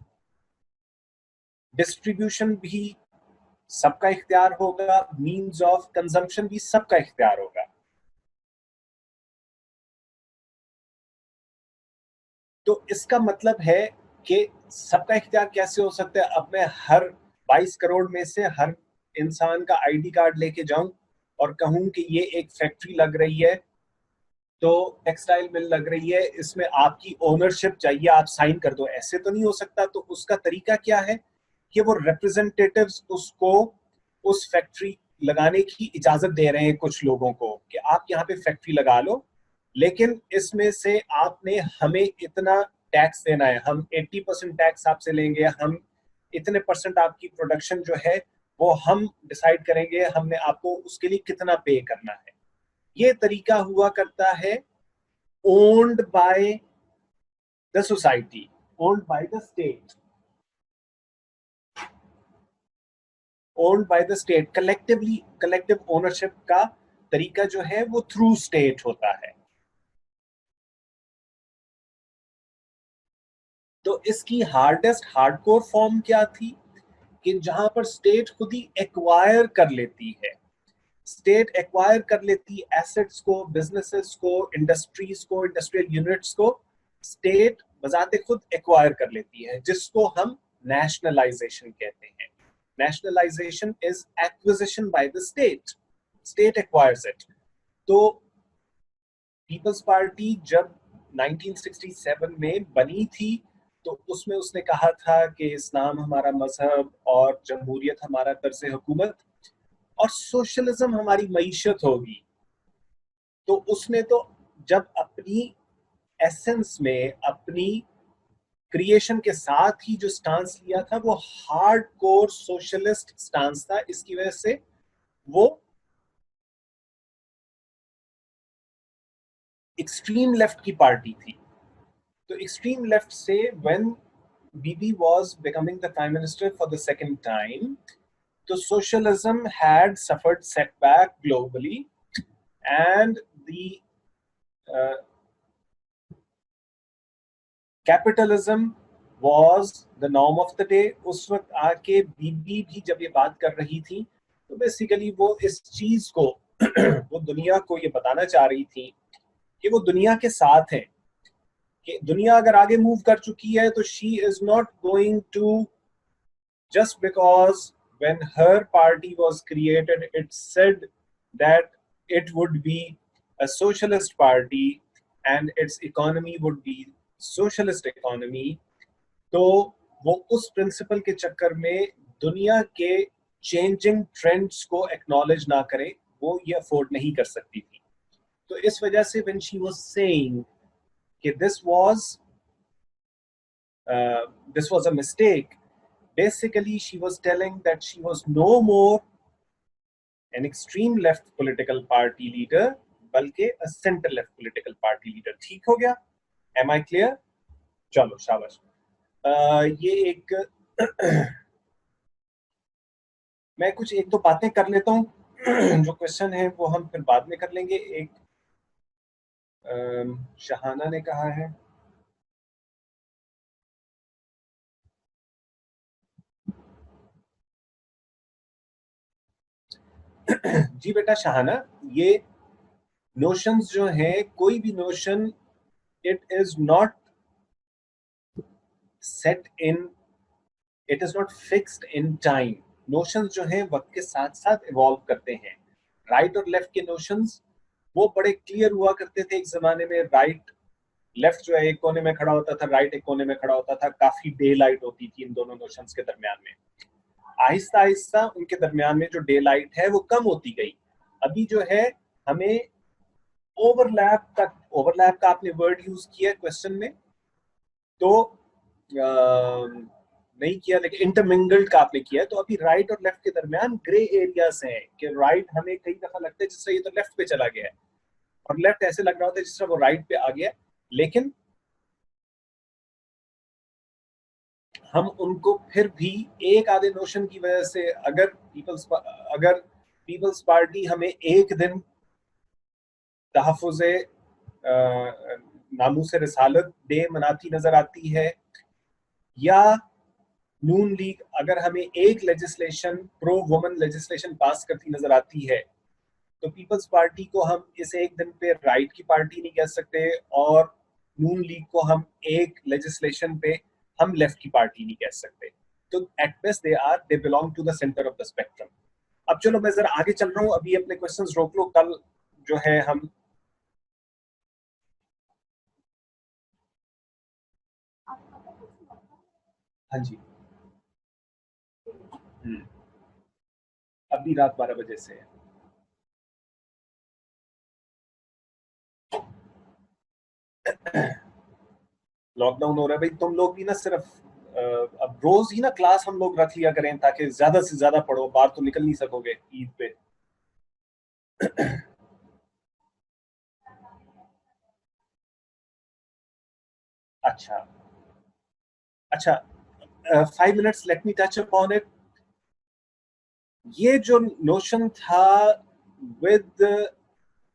distribution भी सबका इख्तियार होगा, means of consumption भी सबका इख्तियार होगा। तो इसका मतलब है कि सबका इख्तियार कैसे हो सकता है? अब मैं हर 22 करोड़ में से हर इंसान का आईडी कार्ड लेके जाऊं और कहूं कि ये एक फैक्ट्री लग रही है, तो टेक्सटाइल मिल लग रही है, इसमें आपकी ओनरशिप चाहिए, आप साइन कर दो, ऐसे तो नहीं हो सकता। तो उसका तरीका क्या है कि वो रिप्रेजेंटेटिव्स उसको उस फैक्ट्री लगाने की इजाजत दे रहे हैं कुछ लोगों को कि आप यहाँ पे फैक्ट्री लगा लो, लेकिन इसमें से आपने हमें इतना टैक्स देना है, हम 80% टैक्स आपसे लेंगे, हम इतने % आपकी प्रोडक्शन जो है वो हम डिसाइड करेंगे, हमने आपको उसके लिए कितना पे करना है। ये तरीका हुआ करता है owned by the society, owned by the state, owned by the state, collectively, collective ownership का तरीका जो है वो थ्रू स्टेट होता है। तो इसकी हार्डकोर फॉर्म क्या थी कि जहां पर स्टेट खुद ही एक्वायर कर लेती है, स्टेट एक्वायर कर लेती एसेट्स को, बिजनेसेस को, इंडस्ट्रीज को, इंडस्ट्रियल यूनिट्स को स्टेट बजाते खुद एक्वायर कर लेती है, जिसको हम नेशनलाइजेशन कहते हैं। Nationalisation is acquisition by the state, state acquires it. तो पीपल्स पार्टी जब 1967 में बनी थी तो उसमें उसने कहा था कि इस्लाम हमारा मजहब और जमहूरियत हमारा तर्ज हुकूमत और सोशलिज्म हमारी मईशत होगी। तो उसने तो जब अपनी एसेंस में, अपनी क्रिएशन के साथ ही जो स्टांस लिया था वो हार्ड कोर सोशलिस्ट स्टांस था। इसकी वजह से वो एक्सट्रीम लेफ्ट की पार्टी थी। तो एक्सट्रीम लेफ्ट से when BB was becoming the prime minister for the second time, तो socialism had suffered setback globally and the capitalism was the norm of the day। उस वक्त आके बीबी भी जब ये बात कर रही थी तो बेसिकली वो इस चीज को वो दुनिया को ये बताना चाह रही थी कि वो दुनिया के साथ है, कि दुनिया अगर आगे मूव कर चुकी है तो she is not going to, just because when her party was created it said that it would be a socialist party and its economy would be socialist economy। तो वो उस प्रिंसिपल के चक्कर में दुनिया के चेंजिंग ट्रेंड्स को acknowledge ना करे, वो ये अफोर्ड नहीं कर सकती थी। तो इस वजह से when she was saying कि this was a mistake, basically she was telling that she was no more an extreme left political party leader बल्कि a center left political party leader। ठीक हो गया? Am I clear? चलो शाबाश। ये एक मैं कुछ एक दो बातें कर लेता हूँ जो क्वेश्चन है वो हम फिर बाद में कर लेंगे। एक शहाना ने कहा है, जी बेटा शहाना, ये नोशंस जो हैं, कोई भी notion it is not set in, it is not fixed in time. Notions जो हैं वक्त के साथ साथ इवॉल्व करते हैं। राइट और लेफ्ट के नोशंस वो बड़े क्लियर हुआ करते थे एक जमाने में। राइट लेफ्ट जो है एक कोने में खड़ा होता था, राइट एक कोने में खड़ा होता था, काफी डे लाइट होती थी इन दोनों नोशंस के दरमियान में। आहिस्ता आहिस्ता उनके दरमियान में जो डे लाइट है वो कम होती गई। अभी जो है हमें ओवरलैप का आपने वर्ड यूज किया क्वेश्चन में, तो नहीं किया लेकिन इंटरमिंगल्ड का आपने किया। तो अभी राइट और लेफ्ट के दरमियान ग्रे एरियाज हैं कि राइट हमें कई दफा लगता है जिस तरह ये तो लेफ्ट पे चला गया है, और लेफ्ट ऐसे लग रहा होता है जिस तरह वो राइट पे आ गया। लेकिन हम उनको फिर भी एक आधे नोशन की वजह से, अगर पीपल्स पार्टी हमें एक दिन तहफ़्फ़ुज़े नामूस रिसालत डे मनाती नजर आती है, या नून लीग अगर हमें एक लेजिस्लेशन प्रो वुमन लेजिस्लेशन पास करती नजर आती है, तो पीपल्स पार्टी को हम इस एक दिन पे राइट की पार्टी नहीं कह सकते, और नून लीग को हम एक लेजिस्लेशन पे हम लेफ्ट की पार्टी नहीं कह सकते। तो at best they belong to the centre of the spectrum. अब चलो मैं जरा आगे चल रहा हूँ, अभी अपने क्वेश्चंस रोक लो। कल जो है हम हाँ जी, अभी रात 12 बजे से है। लॉकडाउन हो रहा है भाई, तुम लोग भी ना सिर्फ अब रोज ही ना क्लास हम लोग रख लिया करें ताकि ज्यादा से ज्यादा पढ़ो, बाहर तो निकल नहीं सकोगे ईद पे। अच्छा अच्छा, 5 minutes let me touch upon it. ये जो नोशन था विद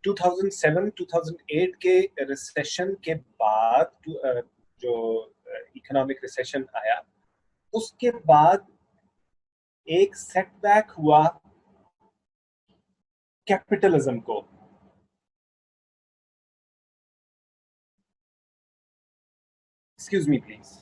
2007-2008 के रिसेशन के बाद, जो इकोनॉमिक रिसेशन आया उसके बाद एक सेटबैक हुआ कैपिटलिज्म को। Excuse me please.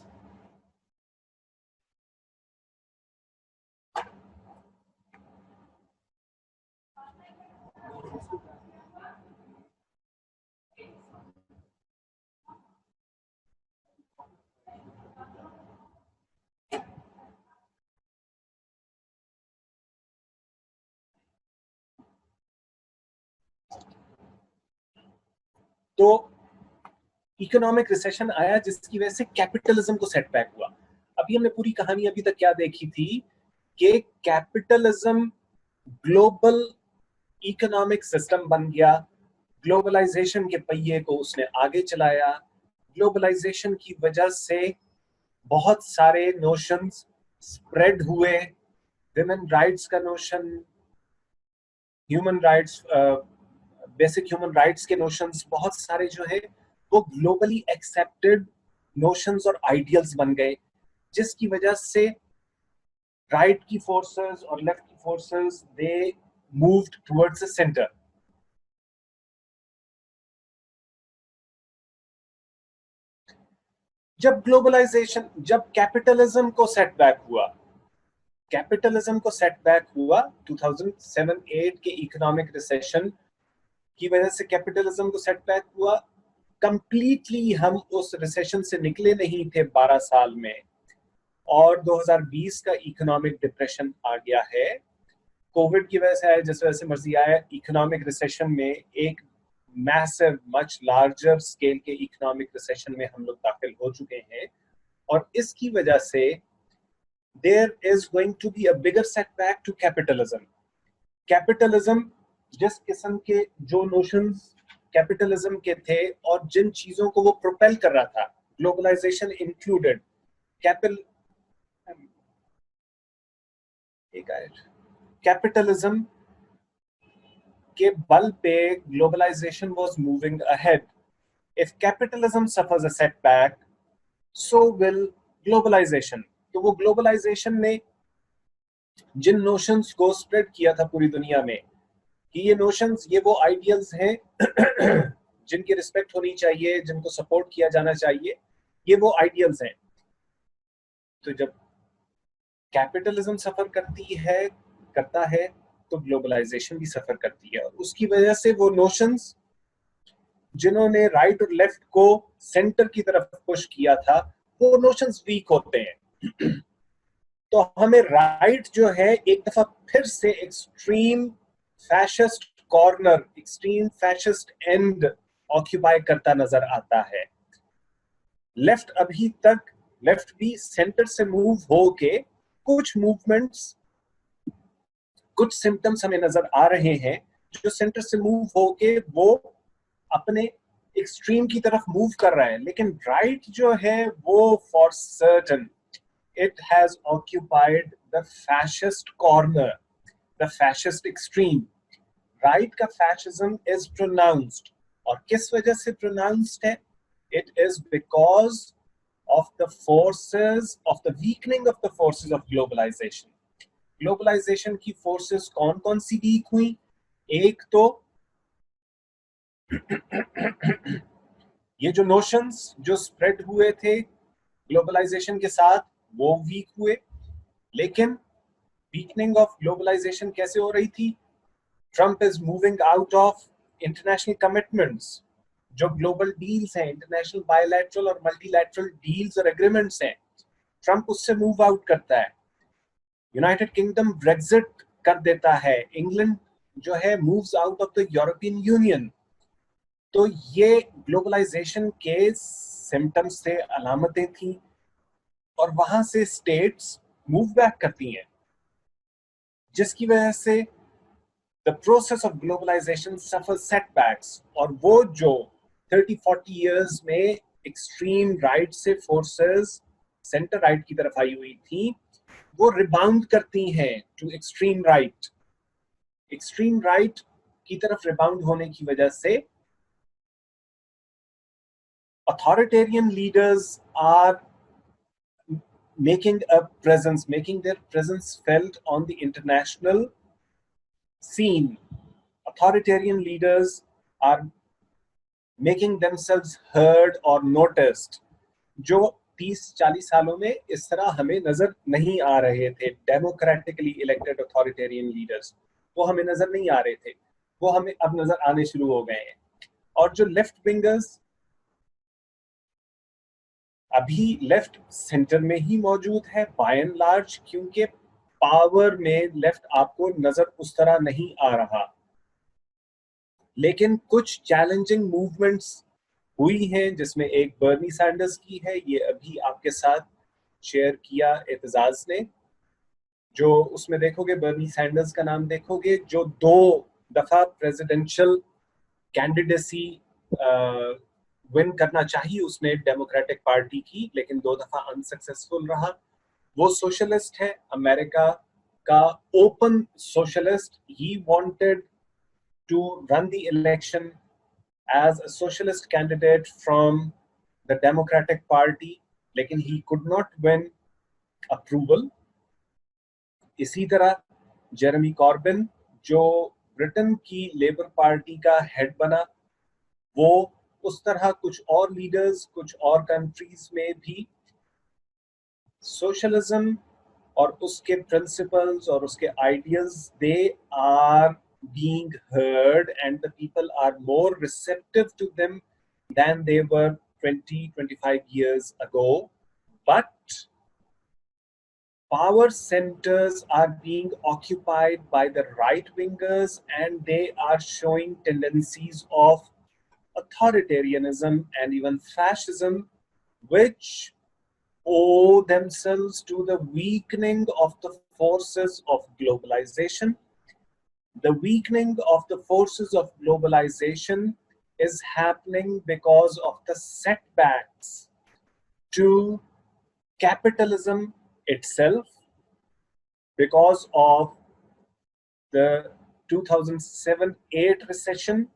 तो इकोनॉमिक रिसेशन आया जिसकी वजह से कैपिटलिज्म को सेटबैक हुआ। अभी हमने पूरी कहानी अभी तक क्या देखी थी कि कैपिटलिज्म ग्लोबल इकोनॉमिक सिस्टम बन गया, ग्लोबलाइजेशन के पहिए को उसने आगे चलाया। ग्लोबलाइजेशन की वजह से बहुत सारे नोशंस स्प्रेड हुए, विमेन राइट्स का notion, human rights, basic human rights के नोशंस, बहुत सारे जो है वो ग्लोबली एक्सेप्टेड नोशंस और आइडियल्स बन गए, जिसकी वजह से राइट की फोर्सेस और लेफ्ट की forces they moved towards the centre. जब ग्लोबलाइजेशन, जब कैपिटलिज्म को सेटबैक हुआ, कैपिटलिज्म को सेटबैक हुआ 2007-8 के इकोनॉमिक रिसेशन की वजह से कैपिटलिज्म को सेटबैक हुआ। कंप्लीटली हम उस रिसेशन से निकले नहीं थे 12 साल में, और 2020 का इकोनॉमिक डिप्रेशन आ गया है। कोविड की वजह से आया, जिस वजह से मर्जी आया, इकोनॉमिक रिसेशन में एक मैसिव मच लार्जर स्केल के इकोनॉमिक रिसेशन में हम लोग दाखिल हो चुके हैं, और इसकी वजह से there is going to be a bigger setback to capitalism. Capitalism जिस किस्म के जो नोशंस कैपिटलिज्म के थे और जिन चीजों को वो प्रोपेल कर रहा था, ग्लोबलाइजेशन इंक्लूडेड, कैपिटलिज्म के बल पे globalisation was moving ahead. If capitalism suffers a setback, so will globalization. तो वो ग्लोबलाइजेशन ने जिन नोशंस को स्प्रेड किया था पूरी दुनिया में कि ये नोशंस, ये वो आइडियल्स हैं जिनकी रिस्पेक्ट होनी चाहिए, जिनको सपोर्ट किया जाना चाहिए, ये वो आइडियल्स हैं। तो जब कैपिटलिज्म सफर करता है तो ग्लोबलाइजेशन भी सफर करती है, और उसकी वजह से वो नोशंस जिन्होंने राइट और लेफ्ट को सेंटर की तरफ पुश किया था, वो नोशंस वीक होते हैं। तो हमें राइट जो है एक दफा फिर से extreme fascist corner, extreme fascist and occupy करता नजर आता है। लेफ्ट अभी तक, लेफ्ट भी सेंटर से मूव होके कुछ मूवमेंट्स, कुछ सिम्टम्स हमें नजर आ रहे हैं जो सेंटर से मूव होके वो अपने एक्सट्रीम की तरफ मूव कर रहा है, लेकिन राइट जो है वो for certain it has occupied the fascist corner, the fascist extreme. Right का fascism is pronounced, और किस वजह से pronounced है? It is because of the forces, of the weakening of the forces of globalization. Globalization की forces कौन कौन सी weak हुई? एक तो ये जो notions जो spread हुए थे globalization के साथ, वो वीक हुए। लेकिन वीकनिंग ऑफ ग्लोबलाइजेशन कैसे हो रही थी? Trump is moving out of international commitments, जो ग्लोबल डील्स हैं, इंटरनेशनल बायलैटरल और मल्टीलैटरल डील्स और एग्रीमेंट्स हैं, ट्रम्प उससे मूव आउट करता है। यूनाइटेड किंगडम ब्रेक्जिट कर देता है, इंग्लैंड जो है moves out of the European union. तो ये ग्लोबलाइजेशन के सिम्टम्स थे, अलामतें थी, और वहां से स्टेट्स मूव बैक करती हैं, जिसकी वजह से the process of globalisation suffer setbacks. और वो जो 30-40 इयर्स में एक्सट्रीम राइट से फोर्सेस सेंटर राइट की तरफ आई हुई थी, वो रिबाउंड करती हैं to extreme right. Extreme right की तरफ रिबाउंड होने की वजह से authoritarian leaders are making their presence felt on the international scene. Authoritarian leaders are making themselves heard or noticed, जो 30-40 सालों में इस तरह हमें नजर नहीं आ रहे थे। डेमोक्रेटिकली इलेक्टेड अथॉरिटेरियन लीडर्स वो हमें नजर नहीं आ रहे थे, वो हमें अब नजर आने शुरू हो गए हैं। और जो लेफ्ट विंगर्स अभी लेफ्ट सेंटर में ही मौजूद है बाय एंड लार्ज, क्योंकि पावर में लेफ्ट आपको नजर उस तरह नहीं आ रहा। लेकिन कुछ चैलेंजिंग मूवमेंट्स हुई हैं, जिसमें एक बर्नी सैंडर्स की है, ये अभी आपके साथ शेयर किया एतजाज ने। जो उसमें देखोगे, बर्नी सैंडर्स का नाम देखोगे, जो 2 दफा प्रेसिडेंशियल कैंडिडेसी विन करना चाहिए उसने डेमोक्रेटिक पार्टी की, लेकिन 2 दफा अनसक्सेसफुल रहा। वो सोशलिस्ट है, अमेरिका का open socialist. He wanted to run the election as a socialist candidate from the Democratic Party, लेकिन he could not win approval. इसी तरह जेरेमी कॉर्बिन, जो ब्रिटेन की लेबर पार्टी का हेड बना, वो उस तरह कुछ और लीडर्स कुछ और कंट्रीज में भी सोशलिज्म और उसके प्रिंसिपल्स और उसके ideas, they are being heard and the people are more receptive to them than they were 20-25 years ago. But power centers are being occupied by the right wingers and they are showing tendencies of authoritarianism and even fascism, which owe themselves to the weakening of the forces of globalization. The weakening of the forces of globalization is happening because of the setbacks to capitalism itself, because of the 2007-8 recession,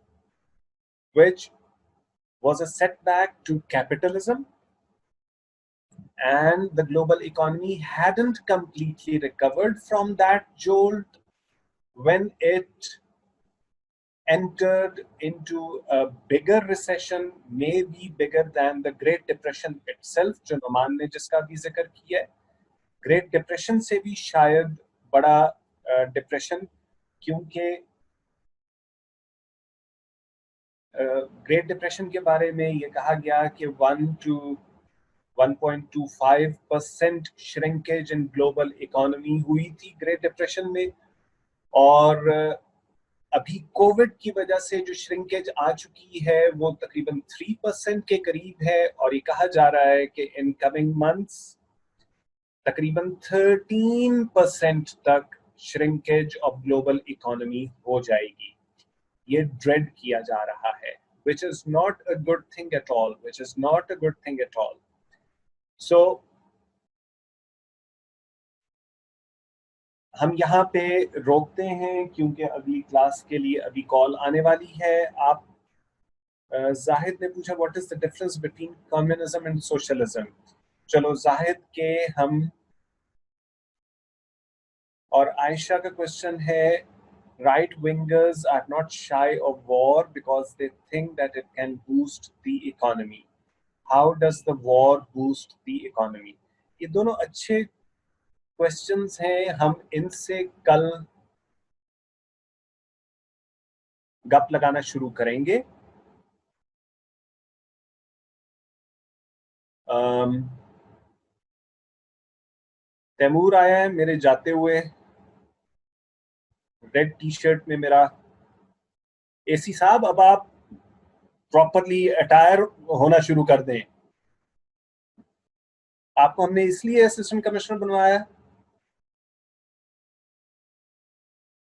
which was a setback to capitalism, and the global economy hadn't completely recovered from that jolt when it entered into a bigger recession, maybe bigger than the Great Depression itself, जो नोमान ने जिसका भी जिक्र किया है। Great depression से भी शायद बड़ा डिप्रेशन, क्योंकि ग्रेट डिप्रेशन के बारे में ये कहा गया कि 1 to 1.25% shrinkage in global economy हुई थी ग्रेट डिप्रेशन में, और अभी कोविड की वजह से जो श्रिंकेज आ चुकी है वो तकरीबन 3% के करीब है, और ये कहा जा रहा है कि इन कमिंग मंथ्स तकरीबन 13% तक श्रिंकेज ऑफ ग्लोबल इकोनॉमी हो जाएगी। ये ड्रेड किया जा रहा है, which is not a good thing at all, which is not a good thing at all. So हम यहाँ पे रोकते हैं क्योंकि अगली क्लास के लिए अभी कॉल आने वाली है। आप जाहिद ने पूछा what is the difference between communism and socialism. चलो जाहिद के हम, और आयशा का क्वेश्चन है right wingers are not shy of war because they think that it can boost the economy. How does the war boost the economy? ये दोनों अच्छे questions हैं, हम इनसे कल गप लगाना शुरू करेंगे। तैमूर आया है मेरे जाते हुए, रेड टी शर्ट में मेरा। एसी साहब अब आप प्रॉपरली अटायर होना शुरू कर दें। आपको हमने इसलिए असिस्टेंट कमिश्नर बनवाया।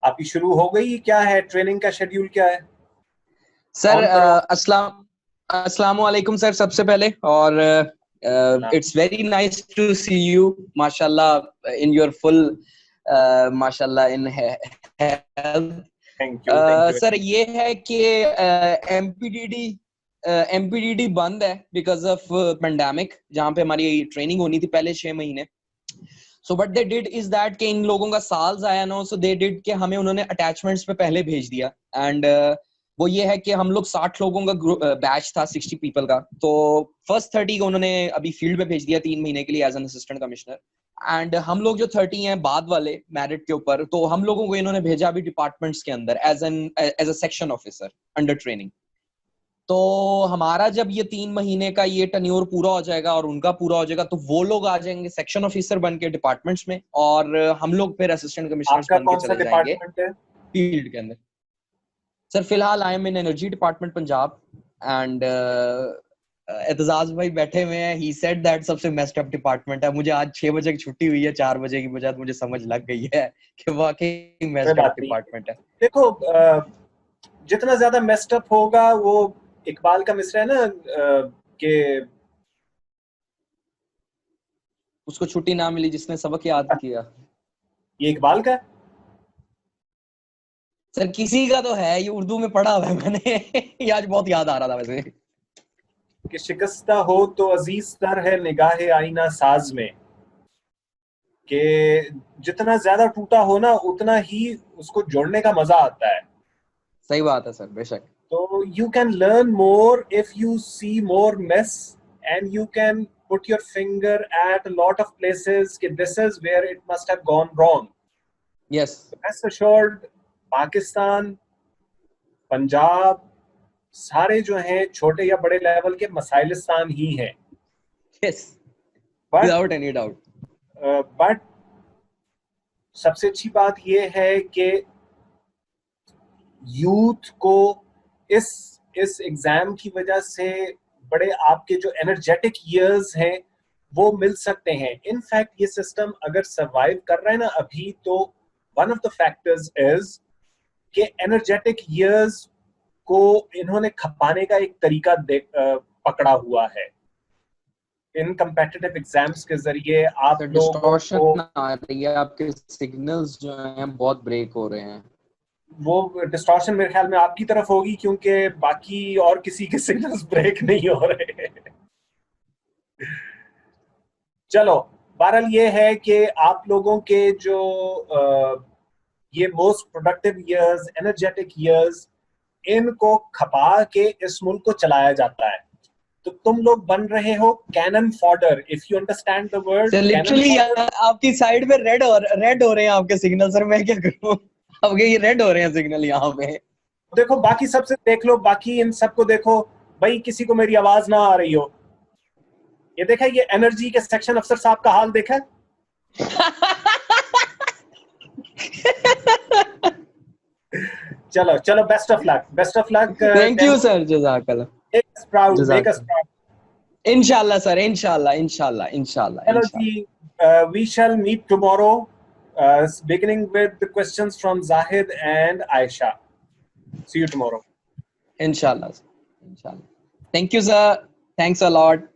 आपकी शुरू हो गई, क्या है ट्रेनिंग का शेड्यूल क्या है सर? अस्सलाम वालेकुम सर सबसे पहले, और it's very nice to see you माशाल्लाह इन योर फुल माशाल्लाह in health. Thank you sir ये है कि एमपीडीडी बंद है बिकॉज ऑफ पेंडेमिक, जहाँ पे हमारी ट्रेनिंग होनी थी पहले 6 महीने। So what they did is that कि इन लोगों का साल्स आया ना, सो दे डिड कि हमें उन्होंने अटैचमेंट्स पे पहले भेज दिया। एंड वो ये है कि हम लोग 60 लोगों का बैच था 60 पीपल का, तो फर्स्ट 30 को उन्होंने अभी फील्ड में भेज दिया 3 महीने के लिए as an assistant commissioner. And हम लोग जो 30 हैं बाद वाले मेरिट के ऊपर, तो हम लोगों को इन्होंने भेजा अभी डिपार्टमेंट्स के अंदर as a section officer under training. तो हमारा जब ये 3 महीने का ये टन्योर पूरा हो जाएगा और उनका पूरा हो जाएगा, तो वो लोग आ जाएंगे सेक्शन ऑफिसर बन के डिपार्टमेंट्स में, और हम लोग फिर असिस्टेंट कमिश्नर्स बन के चले जाएंगे फील्ड के अंदर। सर फिलहाल I am in energy department Punjab, and Aitzaz भाई बैठे हुए हैं, he said that सबसे messed up डिपार्टमेंट है। मुझे आज 6 बजे की छुट्टी हुई है, 4 बजे की बजाय मुझे समझ लग गई है कि वाकई messed up डिपार्टमेंट है। देखो जितना ज्यादा मेस्ड अप होगा, वो इकबाल का मिसरा है ना कि उसको छुट्टी ना मिली जिसने सबक याद किया। ये इकबाल का सर किसी का तो है, ये उर्दू में पढ़ा हुआ है मैंने। ये आज बहुत याद आ रहा था वैसे कि शिकस्ता हो तो अजीज तर है निगाहे आईना साज में, कि जितना ज्यादा टूटा हो ना उतना ही उसको जोड़ने का मजा आता है। सही बात है सर, बेशक। तो you can learn more if you see more mess and you can put your finger at a lot of places कि this is where it must have gone wrong. Yes. Rest assured, Pakistan, Punjab, सारे जो हैं छोटे या बड़े level के मसाइलिस्तान ही हैं। Yes. Without any doubt. But सबसे अच्छी बात ये है कि यूथ को इस एग्जाम की वजह से बड़े आपके जो एनर्जेटिक ईयर्स हैं वो मिल सकते हैं। इनफैक्ट ये सिस्टम अगर सरवाइव कर रहा है ना अभी, तो one of the factors is कि एनर्जेटिक ईयर्स को इन्होंने खपाने का एक तरीका पकड़ा हुआ है। इन कम्पिटिटिव एग्जाम्स के जरिए आप लोगों को आ रही है, आपके सिग्नल्स जो हैं बहुत ब्रेक हो रहे हैं। वो डिस्टॉर्शन मेरे ख्याल में आपकी तरफ होगी, क्योंकि बाकी और किसी के सिग्नल्स ब्रेक नहीं हो रहे। चलो, बहरहाल ये है कि आप लोगों के जो ये most productive years, energetic years, इनको खपा के इस मुल्क को चलाया जाता है। तो तुम लोग बन रहे हो cannon fodder, if you understand the word. Literally आपकी साइड पे रेड हो रहे हैं आपके सिग्नल सर, मैं क्या करूं? अब ये रेड हो रहे हैं सिग्नल यहाँ पे। देखो बाकी सबसे देख लो, बाकी इन सबको देखो भाई, किसी को मेरी आवाज ना आ रही हो। ये देखा, ये एनर्जी के सेक्शन अफसर साहब का हाल देखा। चलो चलो, best of luck, best of luck. Thank you sir, जज़ाकल्लाह। Make us proud, make us proud. इंशाल्लाह सर, इंशाल्लाह। चलो जी, we shall meet tomorrow, beginning with the questions from Zahid and Aisha. See you tomorrow. Inshallah. Thank you, sir. Thanks a lot.